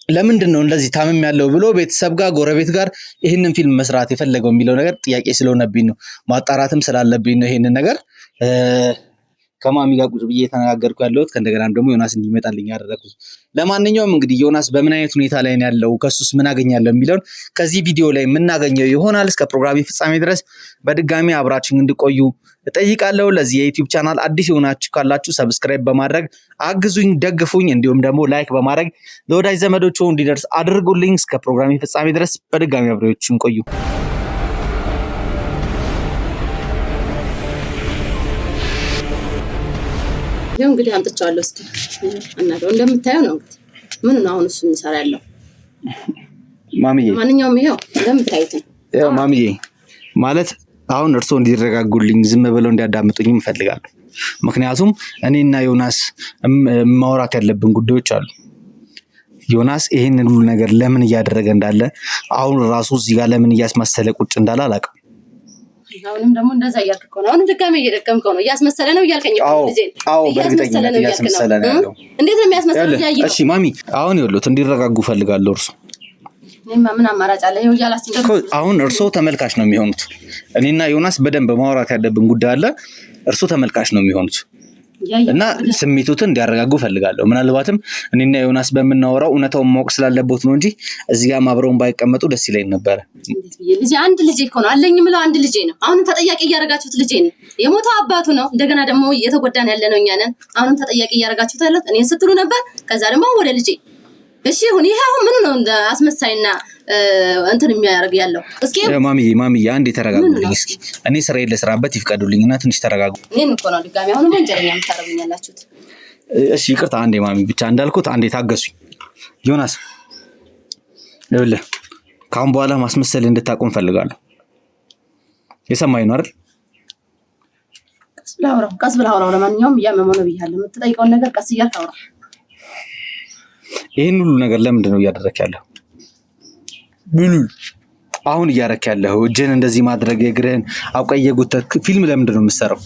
ለምንድነው እንደዚህ ታምም ያለው ብሎ ቤተሰብ ጋር ጎረቤት ጋር ይሄንን ፊልም መስራት የፈለገው የሚለው ነገር ጥያቄ ስለሆነብኝ ነው። ማጣራትም ስላለብኝ ነው ይሄንን ነገር ከማሚ ጋር ቁጭ ብዬ ተነጋገርኩ ያለሁት። ከእንደገናም ደግሞ ዮናስ እንዲመጣልኝ ያደረኩት። ለማንኛውም እንግዲህ ዮናስ በምን አይነት ሁኔታ ላይ ነው ያለው፣ ከሱስ ምን አገኛለሁ የሚለውን ከዚህ ቪዲዮ ላይ የምናገኘው ይሆናል። እስከ ፕሮግራሜ ፍጻሜ ድረስ በድጋሚ አብራችሁን እንድቆዩ እጠይቃለሁ። ለዚህ የዩቲዩብ ቻናል አዲስ የሆናችሁ ካላችሁ ሰብስክራይብ በማድረግ አግዙኝ፣ ደግፉኝ። እንዲሁም ደግሞ ላይክ በማድረግ ለወዳጅ ዘመዶቹ እንዲደርስ አድርጉልኝ። እስከ ፕሮግራሜ ፍጻሜ ድረስ በድጋሚ አብራችሁን ቆዩ። ይሄው እንግዲህ አምጥቻለሁ። እስኪ እናደው እንደምታየው ነው እንግዲህ ምን ነው አሁን እሱ የሚሰራ ያለው ማሚዬ። ማንኛውም ይሄው እንደምታዩት ያው ማሚዬ ማለት አሁን እርስዎ እንዲረጋጉልኝ ዝም ብለው እንዲያዳምጡኝ እፈልጋለሁ። ምክንያቱም እኔና ዮናስ ማውራት ያለብን ጉዳዮች አሉ። ዮናስ ይሄንን ሁሉ ነገር ለምን እያደረገ እንዳለ አሁን ራሱ እዚህ ጋር ለምን እያስመሰለ ቁጭ እንዳለ አላውቅም። አሁንም ደግሞ እንደዛ እያልከው ነው። አሁንም ድጋሜ እየደከምከው ነው። እያስመሰለ ነው እያልከኝ ነው ልጄ። አዎ በእርግጠኝነት እያስመሰለ ነው ያለው። እንዴት ነው የሚያስመሰለው? ያየው። እሺ ማሚ አሁን ይኸውልዎት እንዲረጋጉ ፈልጋለሁ። እርሱ እኔማ ምን አማራጭ አለ? ይኸው እያላችሁ ደግሞ አሁን እርሱ ተመልካች ነው የሚሆኑት። እኔና ዮናስ በደንብ ማውራት ያለብን ጉዳይ አለ። እርሱ ተመልካች ነው የሚሆኑት እና ስሜቱን እንዲያረጋጉ ፈልጋለሁ። ምናልባትም እኔና ዮናስ በመናወራው እውነታውን ማወቅ ስላለበት ነው እንጂ እዚህ ጋር አብረውን ባይቀመጡ ደስ ይለኝ ነበር። ልጄ አንድ ልጄ እኮ ነው አለኝ የምለው አንድ ልጄ ነው። አሁንም ተጠያቂ እያደረጋችሁት ልጄ ነው። የሞተው አባቱ ነው። እንደገና ደግሞ እየተጎዳን ያለ ነው እኛ ነን። አሁንም ተጠያቂ እያደረጋችሁት ያለው እኔን ስትሉ ነበር። ከዛ ደግሞ ወደ ልጄ እሺ ሁን። ይሄ አሁን ምን ነው አስመሳይና እንትን የሚያደርግ ያለው? እስኪ ማሚዬ አንዴ ተረጋጉልኝ እስኪ። እኔ ስራዬን ልስራበት ይፍቀዱልኝና ትንሽ ተረጋጉ። እኔን እኮ ነው ድጋሚ አሁን ወንጀለኛ የምታደርጉኝ ያላችሁት። እሺ ይቅርታ አንዴ ማሚ ብቻ እንዳልኩት አንዴ ታገሱኝ። ዮናስ ይኸውልህ ካሁን በኋላ ማስመሰል እንድታቆም ፈልጋለሁ። የሰማኸኝ ነው አይደል? ቀስ ብለህ አውራው። ለማንኛውም እያመመው ነው ብያለሁ። የምትጠይቀውን ነገር ቀስ እያልክ አውራ። ይሄን ሁሉ ነገር ለምንድን ነው እያደረክ ያለው? ምን አሁን እያደረክ ያለው? እጅን እንደዚህ ማድረግ እግርህን አውቀህ እየጎተትክ ፊልም ለምንድን ነው የምትሰራው?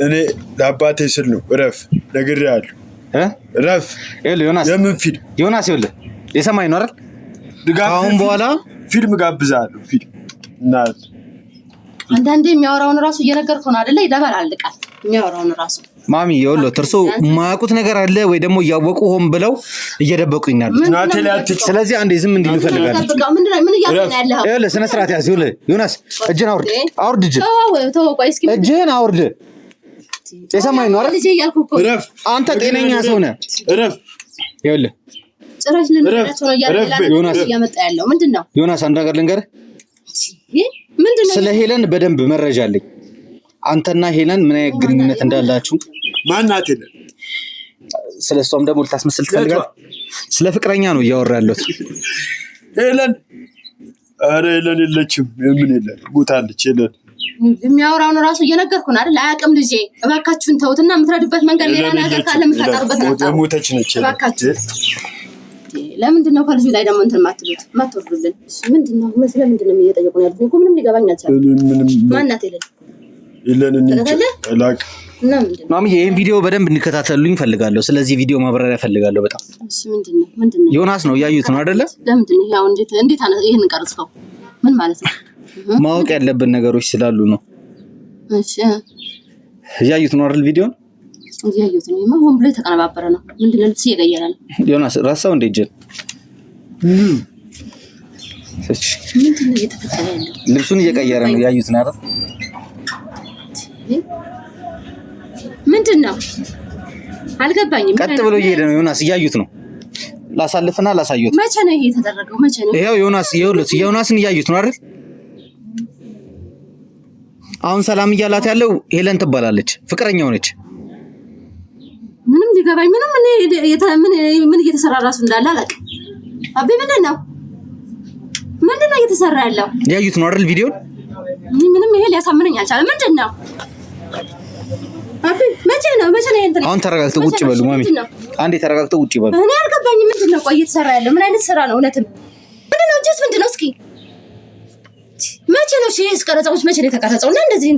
እኔ ለአባቴ ስል ነው። እረፍ ነግሬሃለሁ። እረፍ። ይኸውልህ ዮናስ የምን ፊልም? ዮናስ ይኸውልህ የሰማኸኝ ነው አይደል? አሁን በኋላ ፊልም ጋብዛለሁ። ፊልም እና አንዳንዴ የሚያወራውን ራሱ እየነገርኩህ ነው አይደለ? ይደባልቃል የሚያወራውን ራሱ። ማሚ ይኸውልህ እርሶ የማያውቁት ነገር አለ ወይ ደግሞ እያወቁ ሆን ብለው እየደበቁኝ ያሉት። ስለዚህ አንዴ ዝም እንዲሉ እፈልጋለሁ። ምን እያልከኝ ነው ያለኸው? ይኸውልህ ስነ ስርዓት ያዝ። ይኸውልህ ዮናስ እጅህን አውርድ። እጅህን አውርድ። የሰማኸኝ ነው አይደል? አንተ ጤነኛ ሰው ነህ። ይኸውልህ ጭራሽ ልንረዳቸው ነው እያመጣ ያለው ምንድን ነው? ዮናስ አንድ ነገር ልንገርህ። ምንድን ነው? ስለ ሄለን በደንብ መረጃ አለኝ። አንተና ሄለን ምን አይነት ግንኙነት እንዳላችሁ። ማናት ሄለን? ስለሷም ደግሞ ልታስመስል ትፈልጋለህ? ስለ ፍቅረኛ ነው እያወራ ያለሁት። ሄለን ኧረ ሄለን የለችም። ምን ሄለን ሞታለች። ሄለን የሚያወራውን ራሱ እየነገርኩህ ነው አይደል? አያውቅም ልጄ። እባካችሁን ተውትና የምትረዱበት መንገድ ሌላ ነገር ካለ የምታቀርቡበት ነው። ሞተች ነች። እባካችሁ ለምንድን ነው ከልጁ ላይ ደግሞ እንትን ማትሉት ማትወርዱልን? ምንድን ነው ስለምንድን ነው እየጠየቁን ያሉት? እኮ ምንም ሊገባኝ አልቻለም። ማናት ሄለን? ሄለን እንጂ አላቅ እና ምንድነው ማሚ ይሄን ቪዲዮ በደንብ እንከታተሉኝ ፈልጋለሁ። ስለዚህ ቪዲዮ ማብራሪያ ፈልጋለሁ በጣም። እሺ ምንድነው ዮናስ ነው ያዩት ነው አይደለ? ለምንድነው ያው እንዴት ይሄን ቀርጽከው ምን ማለት ነው? ማወቅ ያለብን ነገሮች ስላሉ ነው። እሺ ያዩት ነው አይደል? ቪዲዮን ያዩት ነው። ሆን ብሎ የተቀነባበረ ነው። ምንድነው ልትስ እየቀየረ ነው? ዮናስ ራሳው እንደ ጀን ምንድነው እየተፈጠረ ያለው? ልብሱን እየቀየረ ነው። ያዩት ነው አይደል? ምንድነው አልገባኝም። ቀጥ ብሎ እየሄደ ነው። ዮናስ እያዩት ነው። ላሳልፍና ላሳዩት። መቼ ነው ይሄ የተደረገው? መቼ ነው? ይሄው ዮናስ ዮናስን እያዩት ነው አይደል? አሁን ሰላም እያላት ያለው ሄለን ትባላለች። ፍቅረኛው ነች። ምንም ሊገባኝ ምን እየተሰራ ራሱ እንዳለ አላውቅም። አቤ ምንድነው እየተሰራ ያለው? ያዩት ነው አይደል? ቪዲዮን ምንም ይሄ ሊያሳምነኝ አልቻለም። ምንድነው አቤ መቼ ነው አሁን ተረጋግተው ቁጭ በሉ ማሚ። አንዴ ተረጋግተው ቁጭ በሉ። እኔ አልገባኝም። ምንድነው ቆይ እየተሰራ ያለው? ምን አይነት ስራ ነው? እውነትም ምንድነው? ጀስ ምንድነው? እስኪ መቼ ነው ሲስ ቀረጻዎች መቼ ነው የተቀረጸው? እና እንደዚህ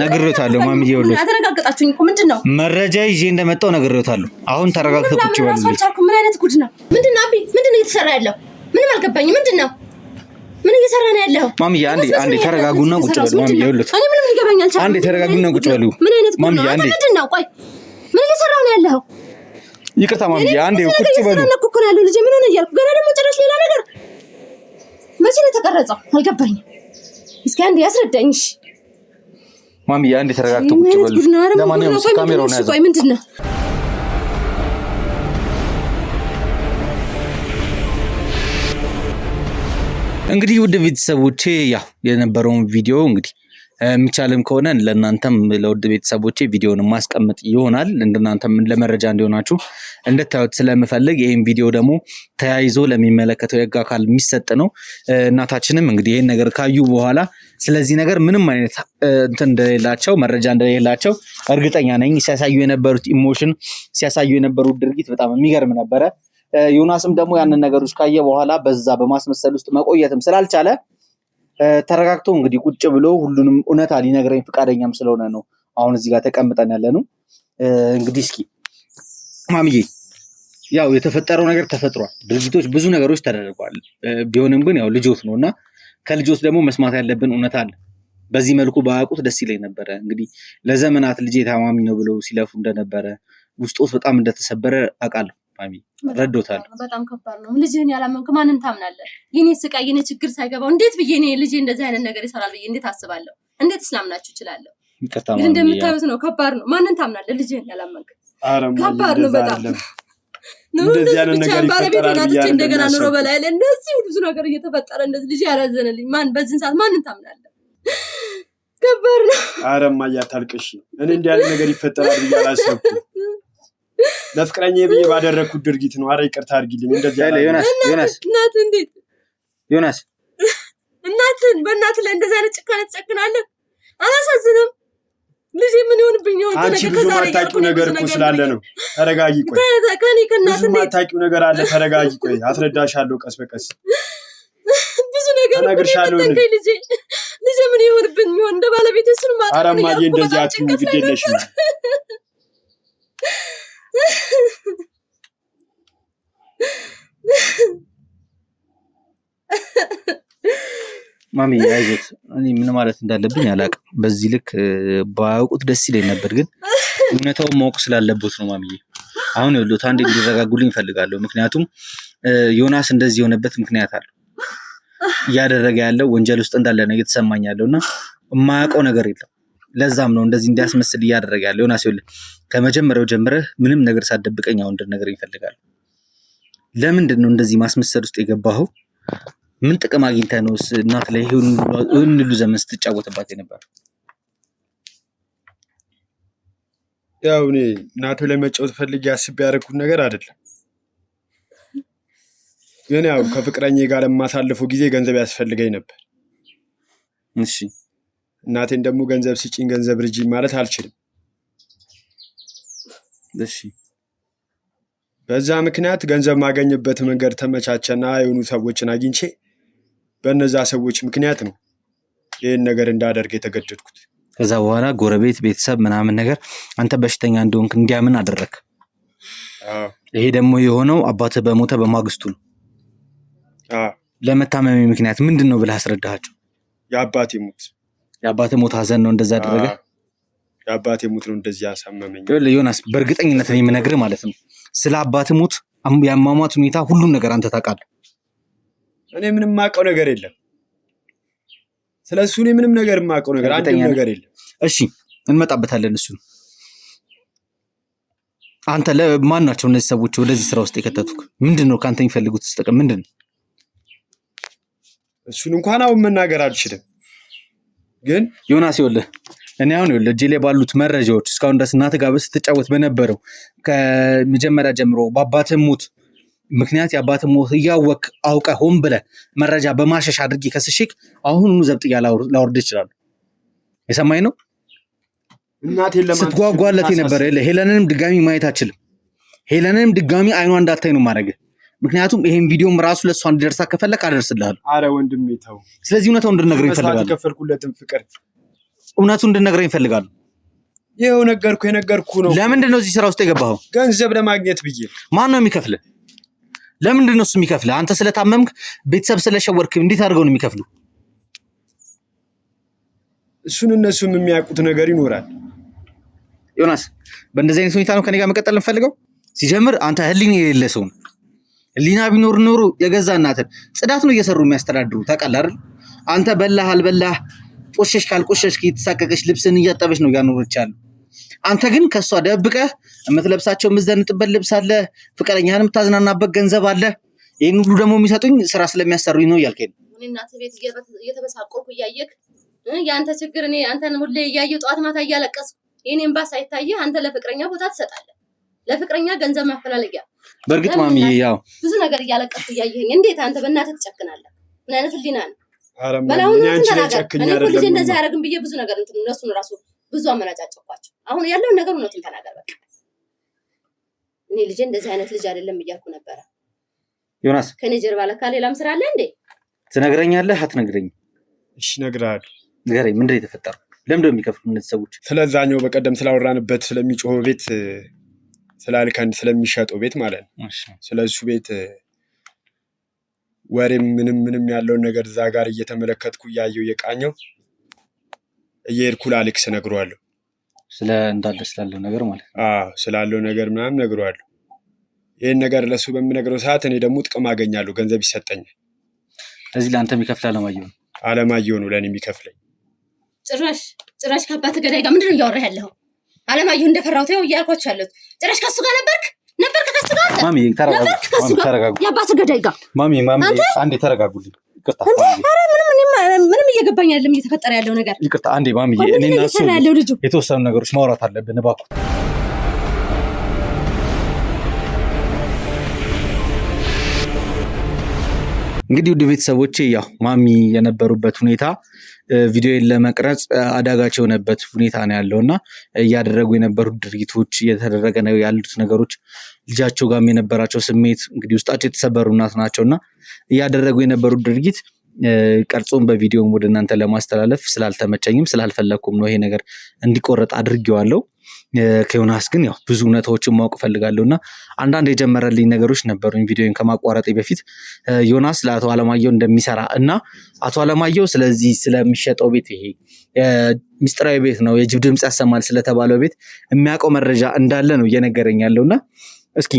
ነግሬዎታለሁ ማሚ። ይኸውልህ አደረጋግጣችሁኝ እኮ ምንድነው? መረጃ ይዤ እንደመጣው ነግሬዎታለሁ። አሁን ተረጋግተው ቁጭ በሉ። ምን አይነት ጉድ ነው? ምንድነው አቤ ምንድነው እየተሰራ ያለው? ምንም አልገባኝም። ምንድነው ምን እየሰራ ነው ያለው? ማሚ አንዴ ተረጋጉና ቁጭ በሉ ማሚ። ይኸውልህ እኔ ምንም ሊገባኝ አልቻለም። አንዴ ተረጋጉና ቁጭ በሉ ምን አይነት ጉድ ነው? ምንድነው? ቆይ ምን እየሰራ ነው ያለው? ይቅርታ ማሚ አንዴ ቁጭ በሉ። እኮ ነው ያለው ልጄ። ምን ሆነ እያልኩ ገና ደግሞ ጭራሽ ሌላ ነገር። መቼ ነው የተቀረጸው? አልገባኝም። እስኪ አንዴ ያስረዳኝ። እሺ ማሚ አንዴ ተረጋግተው ቁጭ በሉ። ለማንኛውም ካሜራውን ያዘው። ቆይ ምንድነው? እንግዲህ ውድ ቤተሰቦቼ ያው የነበረውን ቪዲዮ እንግዲህ የሚቻልም ከሆነ ለእናንተም ለውድ ቤተሰቦቼ ቪዲዮን ማስቀመጥ ይሆናል። እንደናንተም ለመረጃ እንዲሆናችሁ እንድታዩት ስለምፈልግ ይሄን ቪዲዮ ደግሞ ተያይዞ ለሚመለከተው የህግ አካል የሚሰጥ ነው። እናታችንም እንግዲህ ይሄን ነገር ካዩ በኋላ ስለዚህ ነገር ምንም አይነት እንትን እንደሌላቸው መረጃ እንደሌላቸው እርግጠኛ ነኝ። ሲያሳዩ የነበሩት ኢሞሽን ሲያሳዩ የነበሩት ድርጊት በጣም የሚገርም ነበረ። ዮናስም ደግሞ ያንን ነገሮች ካየ በኋላ በዛ በማስመሰል ውስጥ መቆየትም ስላልቻለ ተረጋግቶ እንግዲህ ቁጭ ብሎ ሁሉንም እውነታ ሊነግረኝ ፈቃደኛም ስለሆነ ነው አሁን እዚህ ጋር ተቀምጠን ያለ ነው። እንግዲህ እስኪ ማሚዬ ያው የተፈጠረው ነገር ተፈጥሯል። ድርጊቶች ብዙ ነገሮች ተደርገዋል። ቢሆንም ግን ያው ልጆት ነውና ከልጆት ደግሞ መስማት ያለብን እውነታ አለ። በዚህ መልኩ ባያውቁት ደስ ይለኝ ነበረ። እንግዲህ ለዘመናት ልጄ ታማሚ ነው ብለው ሲለፉ እንደነበረ ውስጦት በጣም እንደተሰበረ አውቃለሁ። ማሚ ረዶታል። በጣም ከባድ ነው። ልጅህን ያላመንክ ማንን ታምናለህ? የኔ ስቃይ የኔ ችግር ሳይገባው እንዴት ብዬ እኔ ልጄ እንደዚህ አይነት ነገር ይሰራል ብዬ እንዴት አስባለሁ? እንዴት እስላምናችሁ እችላለሁ? ግን እንደምታዩት ነው። ከባድ ነው። ማንን ታምናለህ? ልጅህን ያላመንክ ከባድ ነው በጣም እንደዚህ አይነት ነገር ይፈጠራል ብዬ እንደገና ኑሮ በላይ ላይ እንደዚህ ብዙ ነገር እየተፈጠረ እንደዚህ ልጅ ያላዘነልኝ ማን በዚህ ሰዓት ማንን ታምናለህ? ከባድ ነው። ኧረ እማዬ አታልቅሽ። እኔ እንዲህ አይነት ነገር ይፈጠራል ብዬ አላሰብኩም። ለፍቅረኛ ብዬ ባደረኩት ድርጊት ነው። ኧረ ይቅርታ አድርጊልኝ። እንደዚህ ያለ ዮናስ እናትን በእናትህ ላይ እንደዚህ አይነት ጭካኔ ትጨክናለህ? አላሳዝንም? ልጄ ምን ይሆንብኝ ነው? አንቺ ብዙ ማታውቂው ነገር እኮ ስላለ ነው። ተረጋጊ። ቆይ ብዙ ማታውቂው ነገር አለ። ተረጋጊ። ቆይ አስረዳሻለሁ ቀስ በቀስ ብዙ ነገር እነግርሻለሁ። ልጄ ምን ይሆንብኝ ይሆን? እንደ ባለቤት እሱን ማጣት ነው። ኧረ እማዬ እንደዚህ አትሁን፣ ግድ የለሽም። ማሚ አይዞት። እኔ ምን ማለት እንዳለብኝ አላውቅም። በዚህ ልክ ባያውቁት ደስ ይለኝ ነበር፣ ግን እውነታውን ማወቅ ስላለበት ነው። ማሚዬ አሁን ይኸውልዎት አንዴ እንዲረጋጉልኝ እፈልጋለሁ። ምክንያቱም ዮናስ እንደዚህ የሆነበት ምክንያት አለው። እያደረገ ያለው ወንጀል ውስጥ እንዳለ ነው እየተሰማኝ ያለውና የማያውቀው ነገር የለም። ለዛም ነው እንደዚህ እንዲያስመስል እያደረገ ያለው። ዮናስ ይኸውልህ ከመጀመሪያው ጀምረህ ምንም ነገር ሳትደብቀኝ አሁን እንድትነግረኝ እፈልጋለሁ። ለምንድን ነው እንደዚህ ማስመሰል ውስጥ የገባኸው? ምን ጥቅም አግኝተህ ነው እናት ላይ ይሁን ሁሉ ዘመን ስትጫወትባት የነበር? ያው እኔ እናቱ ላይ መጫወት ፈልጌ አስቤ ያደረኩት ነገር አይደለም። ግን ያው ከፍቅረኛ ጋር የማሳልፈው ጊዜ ገንዘብ ያስፈልገኝ ነበር። እሺ እናቴን ደግሞ ገንዘብ ስጪኝ ገንዘብ ርጂ ማለት አልችልም። እሺ በዛ ምክንያት ገንዘብ ማገኝበት መንገድ ተመቻቸና የሆኑ ሰዎችን አግኝቼ በእነዛ ሰዎች ምክንያት ነው ይህን ነገር እንዳደርግ የተገደድኩት። ከዛ በኋላ ጎረቤት ቤተሰብ ምናምን ነገር አንተ በሽተኛ እንደሆንክ እንዲያምን አደረክ። ይሄ ደግሞ የሆነው አባትህ በሞተ በማግስቱ ነው። ለመታመሚ ምክንያት ምንድን ነው ብለህ አስረዳሃቸው? የአባቴ ሞት ሀዘን ነው እንደዛ አደረገ። የአባቴ ሞት ነው እንደዚህ ያሳመመኝ። ዮናስ በእርግጠኝነት ነው የምነግርህ ማለት ነው ስለ አባትህ ሞት የአሟሟት ሁኔታ ሁሉም ነገር አንተ ታውቃለህ። እኔ ምንም ማውቀው ነገር የለም ስለሱ። እኔ ምንም ነገር ማውቀው ነገር አንድም ነገር የለም። እሺ እንመጣበታለን እሱ። አንተ ለማን ናቸው እነዚህ ሰዎች ወደዚህ ስራ ውስጥ የከተቱክ? ምንድነው ካንተ የሚፈልጉት ጥቅም ምንድነው? እሱን እንኳን አሁን መናገር አልችልም። ግን ዮናስ ይኸውልህ እኔ አሁን ይኸውልህ እጄ ላይ ባሉት መረጃዎች እስካሁን ድረስ እናትህ ጋር ስትጫወት በነበረው ከመጀመሪያ ጀምሮ በአባትህ ሞት ምክንያት የአባትህ ሞት እያወቅ አውቀህ ሆን ብለህ መረጃ በማሸሽ አድርጌ ከስሽክ አሁኑኑ ዘብጥያ ላወርድ ይችላል። የሰማኝ ነው። እናቴን ለማን ስትጓጓለት የነበረ ሄለንንም ድጋሚ ማየት አችልም። ሄለንንም ድጋሚ አይኗ እንዳታይ ነው ማድረግ። ምክንያቱም ይሄን ቪዲዮም ራሱ ለሷ እንዲደርሳ ከፈለክ አደርስልሃለሁ። አረ ወንድሜ ተው። ስለዚህ እውነታውን እንድነግረኝ ይፈልጋል። ከፈልኩለትን ፍቅር እውነቱን እንድነግረኝ ይፈልጋል። ይሄው የነገርኩ ነው። ለምንድን ነው እዚህ ስራ ውስጥ የገባኸው? ገንዘብ ለማግኘት ብዬ። ማን ነው የሚከፍልህ? ለምንድን ነው እሱ የሚከፍልህ? አንተ ስለታመምክ ቤተሰብ ስለሸወርክ እንዴት አድርገው ነው የሚከፍሉ? እሱን እነሱም የሚያውቁት ነገር ይኖራል። ዮናስ በእንደዚህ አይነት ሁኔታ ነው ከኔ ጋር መቀጠል እንፈልገው? ሲጀምር አንተ ህሊና የሌለ ሰው ነው። ህሊና ቢኖር ኖሮ የገዛ እናትን ጽዳት ነው እየሰሩ የሚያስተዳድሩ ታውቃለህ አይደል? አንተ በላህ አልበላህ ቆሸሽ ካልቆሸሽ እየተሳቀቀሽ ልብስን እያጠበሽ ነው ያኖረች ያለው። አንተ ግን ከሷ ደብቀህ የምትለብሳቸው የምትዘንጥበት ልብስ አለ፣ ፍቅረኛህን የምታዝናናበት ገንዘብ አለ። ይሄን ሁሉ ደግሞ የሚሰጡኝ ስራ ስለሚያሰሩኝ ነው እያልከኝ ነው። እኔ እናት ቤት እየተበሳቆልኩ እያየክ ያንተ ችግር እኔ አንተን ሁሌ እያየሁ ጧት ማታ እያለቀስኩ የኔን ባስ አይታየህ አንተ ለፍቅረኛ ቦታ ትሰጣለህ፣ ለፍቅረኛ ገንዘብ ማፈላለጊያ። በእርግጥ ማሚዬ ያው ብዙ ነገር እያለቀስኩ እያየኸኝ እንዴት አንተ በእናትህ ትጨክናለህ? ምን አይነት ህሊና ነው? አረማኝ አንቺ ላይ ጨክኛ አይደለም። ልጅ እንደዛ ያደርግም ብዬ ብዙ ነገር እነሱን ራሱ ብዙ አመናጫጨኳቸው። አሁን ያለውን ነገር እውነቱን ተናገር በቃ። እኔ ልጅ እንደዚህ አይነት ልጅ አይደለም እያልኩ ነበረ። ዮናስ ከኔ ጀርባ ለካ ሌላም ስራ አለ እንዴ? ትነግረኛለህ አትነግረኝም? እሺ እነግርሃለሁ። ንገረኝ፣ ምንድን ነው የተፈጠረው? ለምንድን ነው የሚከፍሉ እነዚህ ሰዎች? ስለዛኛው በቀደም ስላወራንበት ስለሚጮኸው ቤት ስላልከን ስለሚሸጠው ቤት ማለት ነው። ስለሱ ቤት ወሬም ምንም ያለውን ነገር እዛ ጋር እየተመለከትኩ እያየው የቃኘው እየሄድኩ ላልክስ እነግረዋለሁ። ስላለው ነገር ማለት ነው። ስላለው ነገር ምናምን እነግረዋለሁ። ይህን ነገር ለሱ በምነግረው ሰዓት እኔ ደግሞ ጥቅም አገኛለሁ፣ ገንዘብ ይሰጠኛል። ስለዚህ ለአንተ የሚከፍል አለማየሁ ነው። አለማየሁ ነው ለእኔ የሚከፍለኝ። ጭራሽ ከአባትህ ገዳይ ጋር ምንድን ነው እያወራህ ያለኸው? አለማየሁ እንደፈራሁት ይኸው እያልኳቸው ያለሁት። ጭራሽ ከሱ ጋር ነበርክ ከሱ ጋር ማሚ ተረጋጉ። የአባትህ ገዳይ ጋር ማሚ አንዴ ተረጋጉልኝ። ይቅርታ ምንም እየገባኝ አይደለም እየተፈጠረ ያለው ነገር። ይቅርታ አንዴ ማሚ እኔና እሱ የተወሰኑ ነገሮች ማውራት አለብን እባክዎ። እንግዲህ ውድ ቤተሰቦቼ ያው ማሚ የነበሩበት ሁኔታ ቪዲዮን ለመቅረጽ አዳጋች የሆነበት ሁኔታ ነው ያለውና እያደረጉ የነበሩት ድርጊቶች እየተደረገ ነው ያሉት ነገሮች ልጃቸው ጋርም የነበራቸው ስሜት እንግዲህ ውስጣቸው የተሰበሩ እናት ናቸውና እያደረጉ የነበሩት ድርጊት ቀርጾም በቪዲዮም ወደ እናንተ ለማስተላለፍ ስላልተመቸኝም ስላልፈለኩም ነው ይሄ ነገር እንዲቆረጥ አድርጌዋለሁ። ከዮናስ ግን ያው ብዙ እውነታዎችን ማወቅ ፈልጋለሁና አንዳንድ የጀመረልኝ ነገሮች ነበሩኝ ቪዲዮን ከማቋረጤ በፊት። ዮናስ ለአቶ አለማየሁ እንደሚሰራ እና አቶ አለማየሁ ስለዚህ ስለሚሸጠው ቤት ይሄ ሚስጥራዊ ቤት ነው የጅብ ድምጽ ያሰማል ስለተባለው ቤት የሚያውቀው መረጃ እንዳለ ነው እየነገረኝ ያለውና እስኪ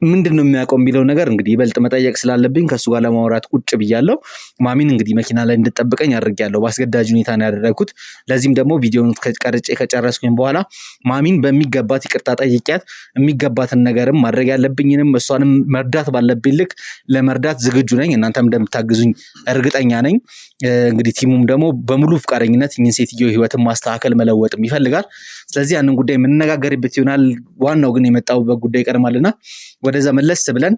ምንድነው የሚያውቀው የሚለው ነገር እንግዲህ ይበልጥ መጠየቅ ስላለብኝ ከሱ ጋር ለማውራት ቁጭ ብያለሁ። ማሚን እንግዲህ መኪና ላይ እንድጠብቀኝ አድርጌያለሁ። በአስገዳጅ ሁኔታ ነው ያደረኩት። ለዚህም ደግሞ ቪዲዮውን ቀርጬ ከጨረስኩኝ በኋላ ማሚን በሚገባት ይቅርታ ጠይቂያት የሚገባትን ነገርም ማድረግ ያለብኝንም እሷንም መርዳት ባለብኝ ልክ ለመርዳት ዝግጁ ነኝ። እናንተም እንደምታግዙኝ እርግጠኛ ነኝ። እንግዲህ ቲሙም ደግሞ በሙሉ ፍቃደኝነት እኚህን ሴትዮ ህይወትን ማስተካከል መለወጥም ይፈልጋል። ስለዚህ ያንን ጉዳይ የምንነጋገርበት ይሆናል። ዋናው ግን የመጣሁበት ጉዳይ ይቀድማልና ወደዛ መለስ ብለን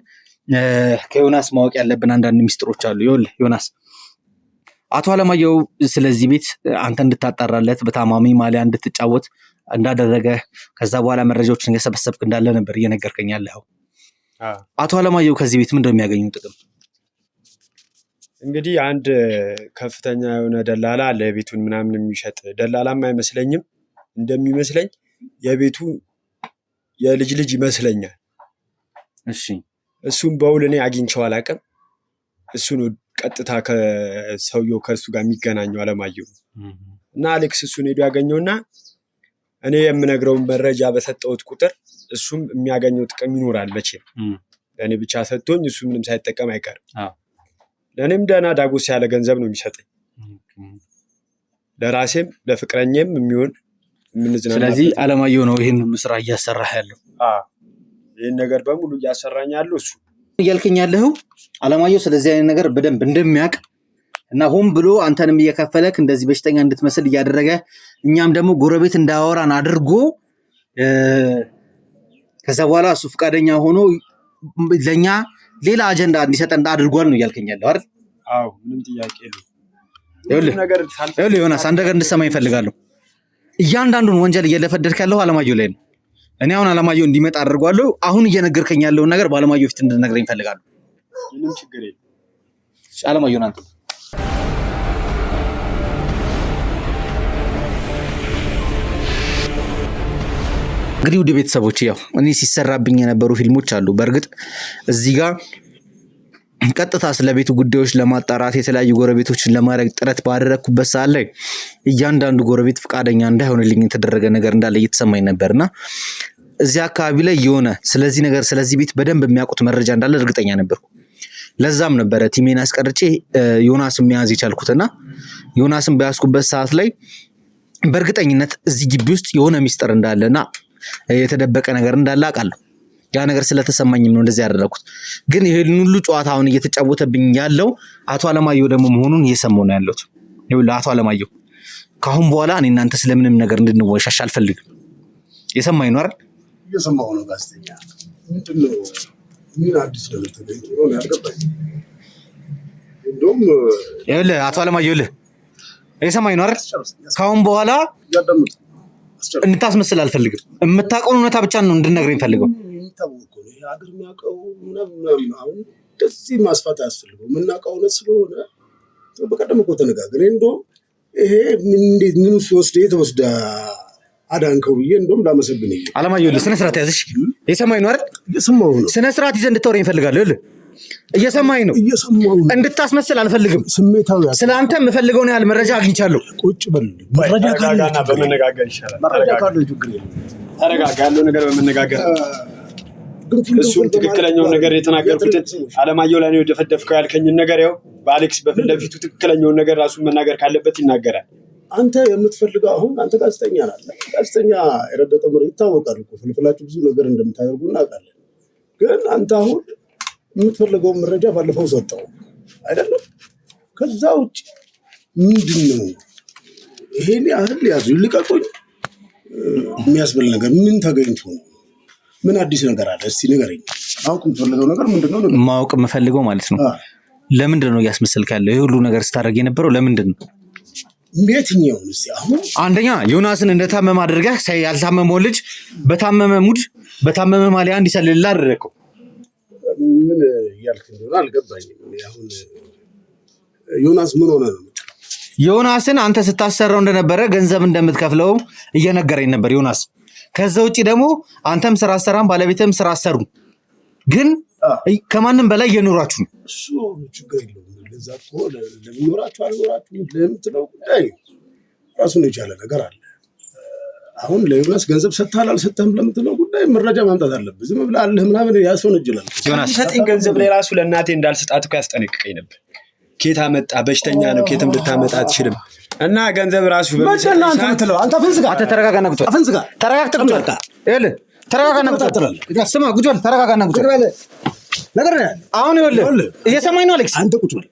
ከዮናስ ማወቅ ያለብን አንዳንድ ሚስጥሮች አሉ። ይኸውልህ ዮናስ አቶ አለማየሁ ስለዚህ ቤት አንተ እንድታጣራለት በታማሚ ማሊያ እንድትጫወት እንዳደረገ ከዛ በኋላ መረጃዎችን እየሰበሰብክ እንዳለ ነበር እየነገርከኝ ያለኸው። አቶ አለማየሁ ከዚህ ቤት ምንድነው የሚያገኘው ጥቅም? እንግዲህ አንድ ከፍተኛ የሆነ ደላላ ለቤቱን ምናምን የሚሸጥ ደላላም አይመስለኝም እንደሚመስለኝ የቤቱ የልጅ ልጅ ይመስለኛል። እሺ እሱም በውል እኔ አግኝቼው አላውቅም። እሱን ቀጥታ ከሰውየው ከእርሱ ጋር የሚገናኘው አለማየሁ እና አሌክስ እሱን ሄዶ ያገኘውና እኔ የምነግረውን መረጃ በሰጠሁት ቁጥር እሱም የሚያገኘው ጥቅም ይኖራል መቼም ለእኔ ብቻ ሰጥቶኝ እሱ ምንም ሳይጠቀም አይቀርም። ለእኔም ደህና ዳጎስ ያለ ገንዘብ ነው የሚሰጠኝ ለራሴም ለፍቅረኛም የሚሆን የምንዝናናበት። ስለዚህ አለማየሁ ነው ይህን ስራ እያሰራህ ያለው። ይህን ነገር በሙሉ እያሰራኝ ያለው እሱ እያልከኝ ያለኸው አለማየሁ ስለዚህ አይነት ነገር በደንብ እንደሚያውቅ እና ሆን ብሎ አንተንም እየከፈለክ እንደዚህ በሽተኛ እንድትመስል እያደረገ እኛም ደግሞ ጎረቤት እንዳወራን አድርጎ ከዛ በኋላ እሱ ፈቃደኛ ሆኖ ለኛ ሌላ አጀንዳ እንዲሰጠን አድርጓል ነው እያልከኝ ያለው አይደል? አዎ ምንም ጥያቄ የለውም። ይኸውልህ ዮናስ አንድ ነገር እንድትሰማኝ እፈልጋለሁ። እያንዳንዱን ወንጀል እየለፈደድክ ያለው አለማየሁ ላይ ነው። እኔ አሁን አለማየሁ እንዲመጣ አድርጓለሁ። አሁን እየነገርከኝ ያለውን ነገር በአለማየሁ ፊት እንድትነግረኝ እፈልጋለሁ። ምንም ችግር የለም። አለማየሁ አንተ እንግዲህ ውድ ቤተሰቦች ያው እኔ ሲሰራብኝ የነበሩ ፊልሞች አሉ። በእርግጥ እዚህ ጋር ቀጥታ ስለ ቤቱ ጉዳዮች ለማጣራት የተለያዩ ጎረቤቶችን ለማድረግ ጥረት ባደረኩበት ሰዓት ላይ እያንዳንዱ ጎረቤት ፈቃደኛ እንዳይሆንልኝ የተደረገ ነገር እንዳለ እየተሰማኝ ነበርና እዚህ አካባቢ ላይ የሆነ ስለዚህ ነገር ስለዚህ ቤት በደንብ የሚያውቁት መረጃ እንዳለ እርግጠኛ ነበርኩ። ለዛም ነበረ ቲሜን አስቀርጬ ዮናስን መያዝ የቻልኩትና ዮናስን በያዝኩበት ሰዓት ላይ በእርግጠኝነት እዚህ ግቢ ውስጥ የሆነ ሚስጥር እንዳለና የተደበቀ ነገር እንዳለ አውቃለሁ። ያ ነገር ስለተሰማኝም ነው እንደዚህ ያደረኩት። ግን ይሄን ሁሉ ጨዋታ አሁን እየተጫወተብኝ ያለው አቶ አለማየሁ ደግሞ መሆኑን እየሰማሁ ነው ያለሁት። ይኸውልህ አቶ አለማየሁ ካሁን በኋላ እኔ እናንተ ስለምንም ነገር እንድንወሻሽ አልፈልግም። የሰማኝ ነው አይደል? እየሰማሁ ነው ጋዜጠኛ። ምንድነው ምን አዲስ ነገር ተገኝቶ ነው ያልገባኝ? እንደውም ይኸውልህ አቶ አለማየሁ የሰማኝ ነው አይደል? ካሁን በኋላ እንድታስመስል አልፈልግም። የምታውቀውን እውነታ ብቻ ነው እንድነግረኝ ፈልገው። ሀገር የሚያውቀው ምናምን አሁን እንደዚህ ማስፋት አያስፈልገው። የምናውቀው እውነት ስለሆነ በቀደም እኮ ተነጋግረን እንደውም ይሄ እንዴት ምን ወስደ የተወስደ አዳንከው ብዬ እንደውም ላመሰግን ይሄ አለማየሁ ስነ ስርዓት ያዝሽ። የሰማኝ ነው አይደል? እየሰማሁ ነው። ስነ ስርዓት ይዘህ እንድታወራኝ እፈልጋለሁ። ይኸውልህ እየሰማኝ ነው። እንድታስመስል አልፈልግም። ስሜታዊ ስለአንተ የምፈልገውን ያህል መረጃ አግኝቻለሁ። ቁጭ በል። መረጃ ካለ በመነጋገር ይሻላል። መረጃ ካለ ችግር የለም። ተረጋጋ። ያለው ነገር በመነጋገር እሱን ትክክለኛውን ነገር የተናገርኩትን አለማየሁ ላይ ነው የደፈደፍከው ያልከኝን ነገር ያው በአሌክስ በፊት ለፊቱ ትክክለኛውን ነገር ራሱን መናገር ካለበት ይናገራል። አንተ የምትፈልገው አሁን አንተ ጋዜጠኛ ነህ። ጋዜጠኛ የረገጠ ምር ይታወቃል እኮ ፍልፍላችሁ ብዙ ነገር እንደምታደርጉ እናውቃለን። ግን አንተ አሁን የምትፈልገው መረጃ ባለፈው ሰጠው አይደለም? ከዛ ውጭ ምንድነው ይሄን ያህል ያዙ ልቀቁኝ የሚያስብል ነገር ምን ተገኝቶ ነው? ምን አዲስ ነገር አለ? እስቲ ንገረኝ። አውቅ የምትፈልገው ነገር ምንድነው? ማወቅ የምፈልገው ማለት ነው ለምንድን ነው እያስመሰልክ ያለው? ይሄ ሁሉ ነገር ስታደርግ የነበረው ለምንድን ነው? የትኛውን? እስቲ አሁን አንደኛ ዮናስን እንደታመመ አድርገህ ያልታመመው ልጅ በታመመ ሙድ በታመመ ማሊያ እንዲሰልል አደረከው። ምን እያልክ እንደሆነ አልገባኝም። አሁን ዮናስ ምን ሆነ ነው? ዮናስን አንተ ስታሰራው እንደነበረ ገንዘብ እንደምትከፍለው እየነገረኝ ነበር ዮናስ። ከዛ ውጪ ደግሞ አንተም ስራ አሰራም ባለቤትም ስራ አሰሩ፣ ግን ከማንም በላይ እየኖራችሁ ነው። እሱ ችግር የለውም። ለዛ እኮ ለሚኖራችሁ አልኖራችሁ ለምትለው ጉዳይ ራሱን የቻለ ነገር አለ። አሁን ለዮናስ ገንዘብ ሰጥተሃል አልሰጠህም ለምትለው ጉዳይ መረጃ ማምጣት አለብህ። ዝም ብለህ አለህ ምናምን ያስወነጅላል። ዮናስ ሰጠኝ ገንዘብ ላይ ራሱ ለእናቴ እንዳልሰጣት እኮ ያስጠነቅቀኝ ነበር። ኬታ መጣ በሽተኛ ነው ኬትም ልታመጣ አትችልም እና ገንዘብ ራሱ በመሰለህ አንተ ምትለው አንተ ፍንስጋ አንተ ተረጋጋና ቁጭ በል። ፍንስጋ ተረጋግተህ ቁጭ በል። ይኸውልህ ተረጋጋና ቁጭ በል። ስማ ቁጭ በል። ተረጋጋና ቁጭ በል። ነገር አሁን ይኸውልህ እየሰማኝ ነው አሌክስ? አንተ ቁጭ በል።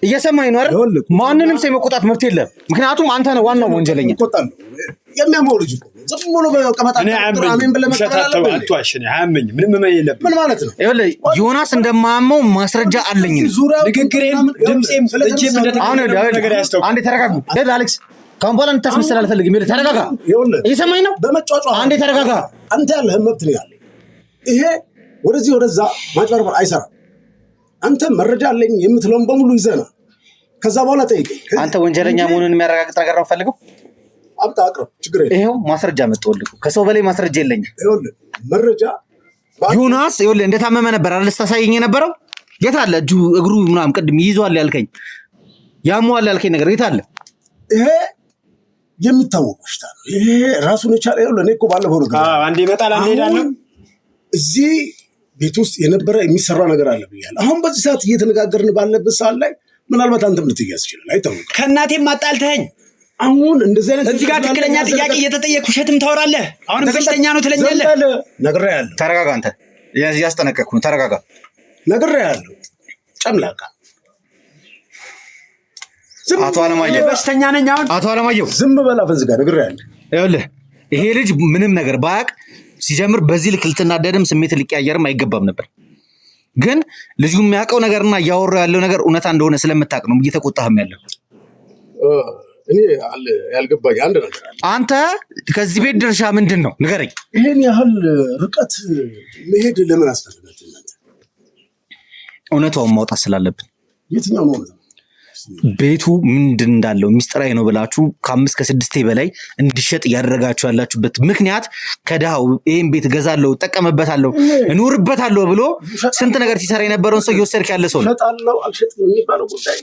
እየሰማኝ ነው አይደል? ማንንም ሰው የመቆጣት መብት የለም። ምክንያቱም አንተ ነህ ዋናው ወንጀለኛ። ይቆጣል የሚያማው ልጅ እኮ ዝም ብሎ በቀመጣ አሜን ብለህ መቀበል ምንም የለብህም። ምን ማለት ነው? ይኸውልህ ዮናስ እንደማያመው ማስረጃ አለኝ። ንግግሬም ድምጼም እጄም ነገር ያስተውቃል። አንዴ ተረጋጋ። ደድ አሌክስ ካሁን በኋላ እንድታስመስል አልፈልግም። ይኸውልህ ተረጋጋ። እየሰማኝ ነው? በመጫጫ አንዴ ተረጋጋ። አንተ ያለህ መብት ነው ያለኝ። ይሄ ወደዚህ ወደዛ ማጭበርበር አይሰራም። አንተ መረጃ አለኝ የምትለውን በሙሉ ይዘና ከዛ በኋላ ጠይቀኝ። አንተ ወንጀለኛ መሆኑን የሚያረጋግጥ ነገር ነው ፈልገው አምጣ አቅርብ፣ ችግር የለም። ይሄው ማስረጃ መጥቶልኩ ከሰው በላይ ማስረጃ የለኝም። ይኸውልህ መረጃ ዮናስ ይኸውልህ እንደታመመ ነበር አይደል ስታሳየኝ የነበረው? የት አለ እጁ እግሩ ምናምን ቅድም ይዟል ያልከኝ ያሟል ያልከኝ ነገር የት አለ? ይሄ የሚታወቅ በሽታ ነው። ይሄ ራሱን የቻለ ይኸውልህ እኔ እኮ ባለፈው ነገር አንዴ ይመጣል አንዴ ሄዳለሁ። እዚህ ቤት ውስጥ የነበረ የሚሰራ ነገር አለ ብያለሁ። አሁን በዚህ ሰዓት እየተነጋገርን ባለበት ሰዓት ላይ ምናልባት አንተም ልትያዝ ይችላል፣ አይታወቅም። ከእናቴም አጣልተኸኝ አሁን እንደዚህ አይነት እዚህ ጋር ትክክለኛ ጥያቄ እየተጠየቅኩ ውሸትም ታወራለህ። አሁን በሽተኛ ነው ትለኛለህ። ነግሬሃለሁ። ተረጋጋ አንተ ያስጠነቀቅኩ ነው። ተረጋጋ። ነግሬሃለሁ። ጨምላቃ አቶ አለማየሁ በሽተኛ ነኝ። አሁን አቶ አለማየሁ ዝም በል አፈን ዝጋ። ነግሬሃለሁ። ይኸውልህ ይሄ ልጅ ምንም ነገር ባያቅ ሲጀምር በዚህ ልክ ልትናደድም ስሜት ሊቀያየርም አይገባም ነበር። ግን ልጁ የሚያውቀው ነገርና እያወራው ያለው ነገር እውነታ እንደሆነ ስለምታውቅ ነው እየተቆጣህም ያለው። እኔ ያልገባኝ አንድ ነገር አለ። አንተ ከዚህ ቤት ድርሻ ምንድን ነው ንገረኝ። ይሄን ያህል ርቀት መሄድ ለምን አስፈልጋት? እውነታውን ማውጣት ስላለብን። የትኛው ነው ነው? ቤቱ ምንድን እንዳለው ሚስጥራዊ ነው ብላችሁ ከ5 ከ6 በላይ እንዲሸጥ እያደረጋችሁ ያላችሁበት ምክንያት ከድሃው ይሄን ቤት ገዛለሁ፣ ጠቀመበታለሁ፣ እኖርበታለሁ ብሎ ስንት ነገር ሲሰራ የነበረውን ሰው እየወሰድክ ያለ ሰው ነው። እሸጣለሁ አልሸጥም የሚባለው ጉዳይ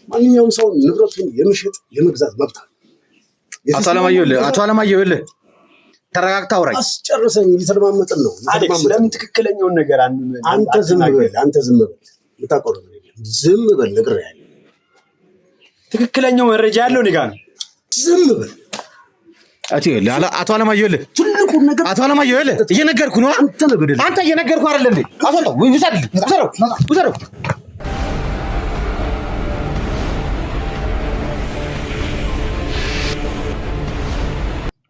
ማንኛውም ሰው ንብረቱን የመሸጥ የመግዛት መብት አለ። አቶ አለማየሁ ተረጋግተህ አውራኝ። አስጨርሰኝ። እየተለማመጥን ነው። ለምን ትክክለኛውን ነገር አንተ ዝም በል የምታውቀው ነገር የለም። ዝም በል ነግሬሃለሁ። ትክክለኛው መረጃ ያለው እኔ ጋር ነው። ዝም በል አቶ አለማየሁ ትልቁን ነገር አቶ አለማየሁ እየነገርኩህ ነው። አንተ እየነገርኩህ አይደል እንዴ? አሰለው ውሰደው።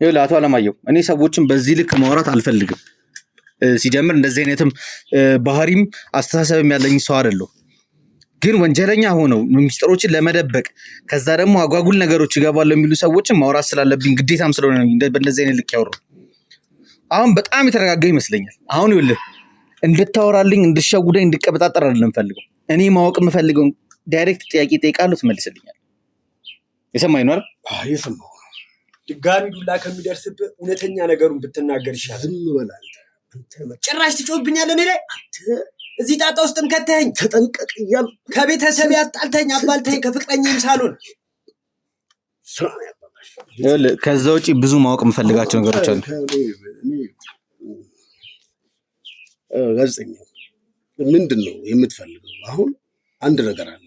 ይኸውልህ አቶ አለማየሁ እኔ ሰዎችን በዚህ ልክ ማውራት አልፈልግም። ሲጀምር እንደዚህ አይነትም ባህሪም አስተሳሰብም ያለኝ ሰው አይደለሁ። ግን ወንጀለኛ ሆነው ሚስጥሮችን ለመደበቅ ከዛ ደግሞ አጓጉል ነገሮች ይገባሉ የሚሉ ሰዎችን ማውራት ስላለብኝ ግዴታም ስለሆነ ነው በእንደዚህ አይነት ልክ ያወራው። አሁን በጣም የተረጋጋ ይመስለኛል። አሁን ይኸውልህ እንድታወራልኝ እንድሸጉደኝ እንድቀበጣጠር አይደለም ፈልገው። እኔ ማወቅ የምፈልገው ዳይሬክት ጥያቄ እጠይቃለሁ፣ ትመልስልኛል። የሰማኝ ነው አይደል? የሰማሁ ነው። ድጋሚ ዱላ ከሚደርስብህ እውነተኛ ነገሩን ብትናገር ይሻላል። ዝም በል አንተ ጭራሽ ትጮህብኛለህ እኔ ላይ። እዚህ ጣጣ ውስጥም ከተኸኝ ተጠንቀቅ እያልኩ ከቤተሰብ ያጣልተኝ አባልተኝ ከፍቅረኛም ሳልሆን ከዛ ውጭ ብዙ ማወቅ የምፈልጋቸው ነገሮች አሉ። ጋዜጠኛ ምንድን ነው የምትፈልገው? አሁን አንድ ነገር አለ።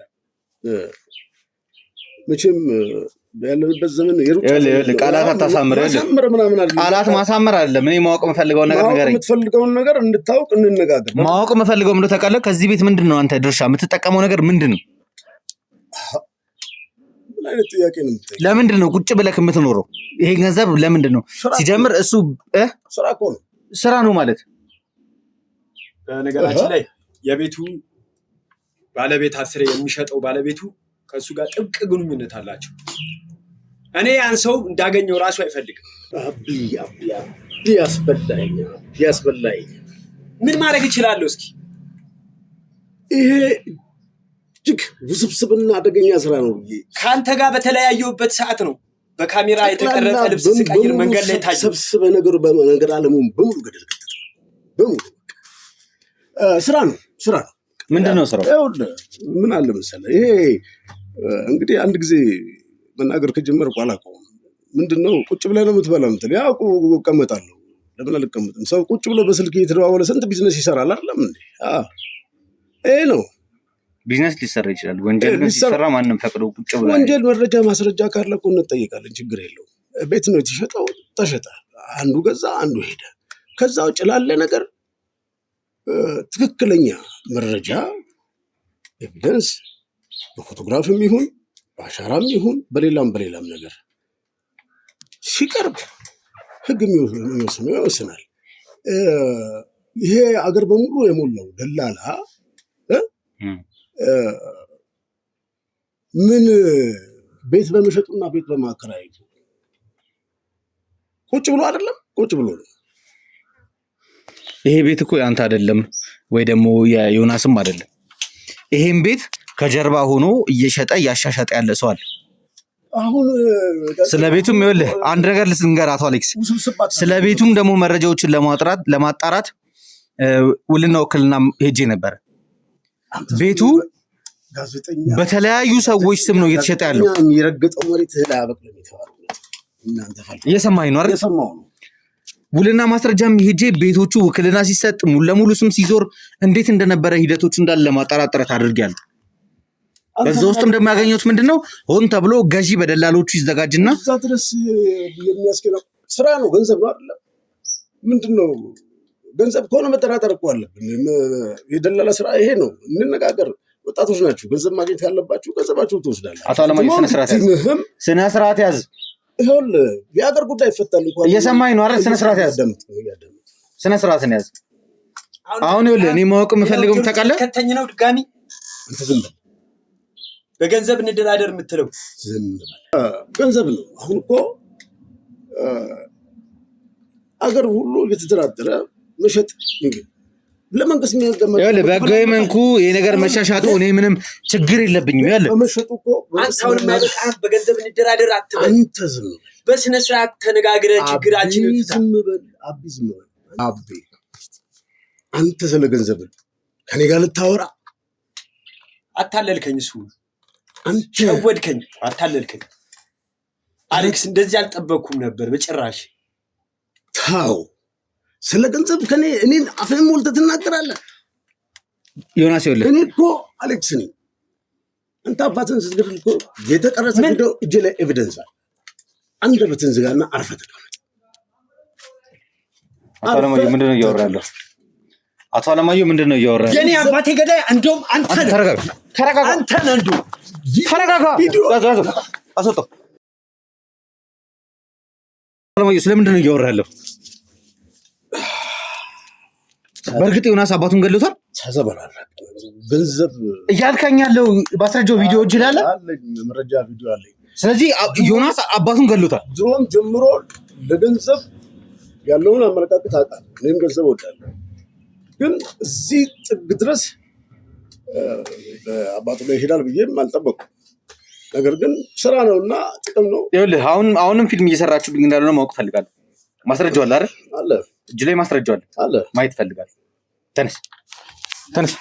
መቼም ያለንበት ዘመን ቃላት አታሳምር። ቃላት ማሳመር አይደለም። እኔ ማወቅ የምፈልገውን ነገር ንገረኝ። የምትፈልገውን ነገር እንድታውቅ እንነጋገር። ማወቅ የምፈልገው ምንድን ነው ታውቃለህ? ከዚህ ቤት ምንድን ነው አንተ ድርሻ? የምትጠቀመው ነገር ምንድን ነው? ምን አይነት ጥያቄ ነው የምትጠይቀው? ለምንድን ነው ቁጭ ብለህ የምትኖረው? ይሄ ገንዘብ ለምንድን ነው ሲጀምር? እሱ ስራ እኮ ነው። ስራ ነው ማለት ነገራችን ላይ የቤቱ ባለቤት አስሬ የሚሸጠው ባለቤቱ ከእሱ ጋር ጥብቅ ግንኙነት አላቸው። እኔ ያን ሰው እንዳገኘው ራሱ አይፈልግም። ያስበላኝ ምን ማድረግ እችላለሁ? እስኪ ይሄ እጅግ ውስብስብና አደገኛ ስራ ነው። ከአንተ ጋር በተለያየሁበት ሰዓት ነው በካሜራ የተቀረጸ ልብስ ስቀይር መንገድ ላይ ታየ። ሰብስበ ነገሩ በነገር ዓለሙን በሙሉ ገደል ከተተ። በሙሉ ስራ ነው። ምንድን ነው ስራው? ምን አለ መሰለህ፣ ይሄ እንግዲህ አንድ ጊዜ መናገር ከጀመርኩ አላውቀውም። ምንድነው ቁጭ ብለህ ነው የምትበላው የምትል? ያው እቀመጣለሁ። ለምን አልቀመጥም? ሰው ቁጭ ብሎ በስልክ እየተደዋወለ ስንት ቢዝነስ ይሰራል አይደለም እንዴ? ይሄ ነው ቢዝነስ ሊሰራ ይችላል። ወንጀል ግን ሲሰራ ማንም ፈቅዶ ቁጭ ብሎ ወንጀል መረጃ ማስረጃ ካለ እኮ እንጠይቃለን። ችግር የለውም። ቤት ነው የተሸጠው፣ ተሸጠ። አንዱ ገዛ፣ አንዱ ሄደ። ከዛ ውጭ ላለ ነገር ትክክለኛ መረጃ ኤቪደንስ በፎቶግራፍም ይሁን በአሻራም ይሁን በሌላም ነገር ሲቀርብ ህግ የሚወስነው ይወስናል። ይሄ አገር በሙሉ የሞላው ደላላ ምን ቤት በመሸጡና ቤት በማከራየቱ ቁጭ ብሎ አይደለም፣ ቁጭ ብሎ ነው። ይሄ ቤት እኮ ያንተ አይደለም ወይ ደግሞ የዮናስም አይደለም። ይሄን ቤት ከጀርባ ሆኖ እየሸጠ እያሻሻጠ ያለ ሰው አለ። አሁን ስለ ቤቱም ይኸውልህ አንድ ነገር ልስንገር አቶ አሌክስ፣ ስለ ቤቱም ደግሞ መረጃዎችን ለማጣራት ውልና ውክልና ሄጄ ነበረ። ቤቱ በተለያዩ ሰዎች ስም ነው እየተሸጠ ያለው። የሚረግጠው መሬት እህል አያበቅልም የተባለው እናንተ ፈልጉ። እየሰማኸኝ ነው አይደል? እየሰማሁ ነው። ውልና ማስረጃም ሄጄ ቤቶቹ ውክልና ሲሰጥ ሙሉ ለሙሉ ስም ሲዞር እንዴት እንደነበረ ሂደቶቹ እንዳለ ለማጣራት ጥረት አድርጌያለሁ። በዛ ውስጥም ደግሞ ያገኘሁት ምንድነው ሆን ተብሎ ገዢ በደላሎቹ ይዘጋጅና እዛ ድረስ የሚያስኬደው ስራ ነው፣ ገንዘብ ነው አይደለም። ምንድነው ገንዘብ ከሆነ መጠራጠር እኮ አለብን። የደላላ ስራ ይሄ ነው። እንነጋገር። ወጣቶች ናችሁ፣ ገንዘብ ማግኘት ያለባችሁ ገንዘባችሁን ትወስዳላችሁ። አቶ አለማየሁ ስነ ስርዓት ያዝ። ይኸውልህ የሀገር ጉዳይ ይፈታል እንኳን። እየሰማኸኝ ነው አይደል? ስነ ስርዓት ያዝ። ስነ ስርዓትን ያዝ። አሁን ይኸውልህ እኔ ማወቅ የምፈልገው ታውቃለህ? ከተኝ ነው ድጋሚ አንተ ዝም በል። በገንዘብ እንደራደር የምትለው ዝም በል። ገንዘብ ነው። አሁን እኮ አገር ሁሉ እየተደራደረ መሸጥ ምግብ ለመንግስት የሚያገመ ይኸውልህ በህጋዊ መልኩ ይሄ ነገር መሻሻጡ እኔ ምንም ችግር የለብኝም። ይኸውልህ በመሸጡ እኮ አንተ አሁን የማይበቃህ በገንዘብ እንደራደር አትበል። አንተ ዝም በል። በስነ ስርዓት ተነጋግረህ ችግራችን ዝም በል። አቢ ዝም በል። አቢ አንተ ስለ ገንዘብ ከኔ ጋር ልታወራ አታለልከኝ። እሱ አንተ ሸወድከኝ፣ አታለልከኝ። አሌክስ እንደዚህ አልጠበቅኩም ነበር በጭራሽ። ታው ስለ ገንዘብ ከኔ እኔን አፍህን ሞልተህ ትናገራለህ። ዮናስ ይኸውልህ እኔ እኮ አሌክስ ነኝ። አንተ አባትን ስትገድል እኮ የተቀረጸ ቪዲዮ እጅ ላይ ኤቪደንስ አለ። አንደበትን ዝጋና አርፈህ ተቀመጥ። አቶ አለማየሁ ምንድን ነው እያወራህ ያለው? አቶ አለማየሁ ምንድን ነው እያወራህ ያለው? የኔ አባቴ ገዳይ እንደውም አንተ ነህ። ተረጋጋ። አንተ ነህ እንደውም ተረጋጋ። አስወጣው። አለማየሁ ስለምንድን ነው እያወራህ ያለው? በእርግጥ ዮናስ አባቱን ገድሎታል? ተዘበራራ ገንዘብ እያልከኝ ያለው ማስረጃው ቪዲዮ እጅ ላይ አለ? መረጃ ቪዲዮ አለኝ። ስለዚህ ዮናስ አባቱን ገድሎታል። ድሮም ጀምሮ ለገንዘብ ያለውን አመለካከት አውቃለሁ። እኔም ገንዘብ እወዳለሁ። ግን እዚህ ጥግ ድረስ አባቱ ላይ ይሄዳል ብዬም አልጠበኩም። ነገር ግን ስራ ነውና ጥቅም ነው። ይኸውልህ አሁንም ፊልም እየሰራችሁብኝ እንዳልሆነ ማወቅ ፈልጋለሁ። ማስረጃው አለ አይደል? አለ እጅ ላይ ማስረጃው አለ። ማየት ፈልጋለሁ። ተነስ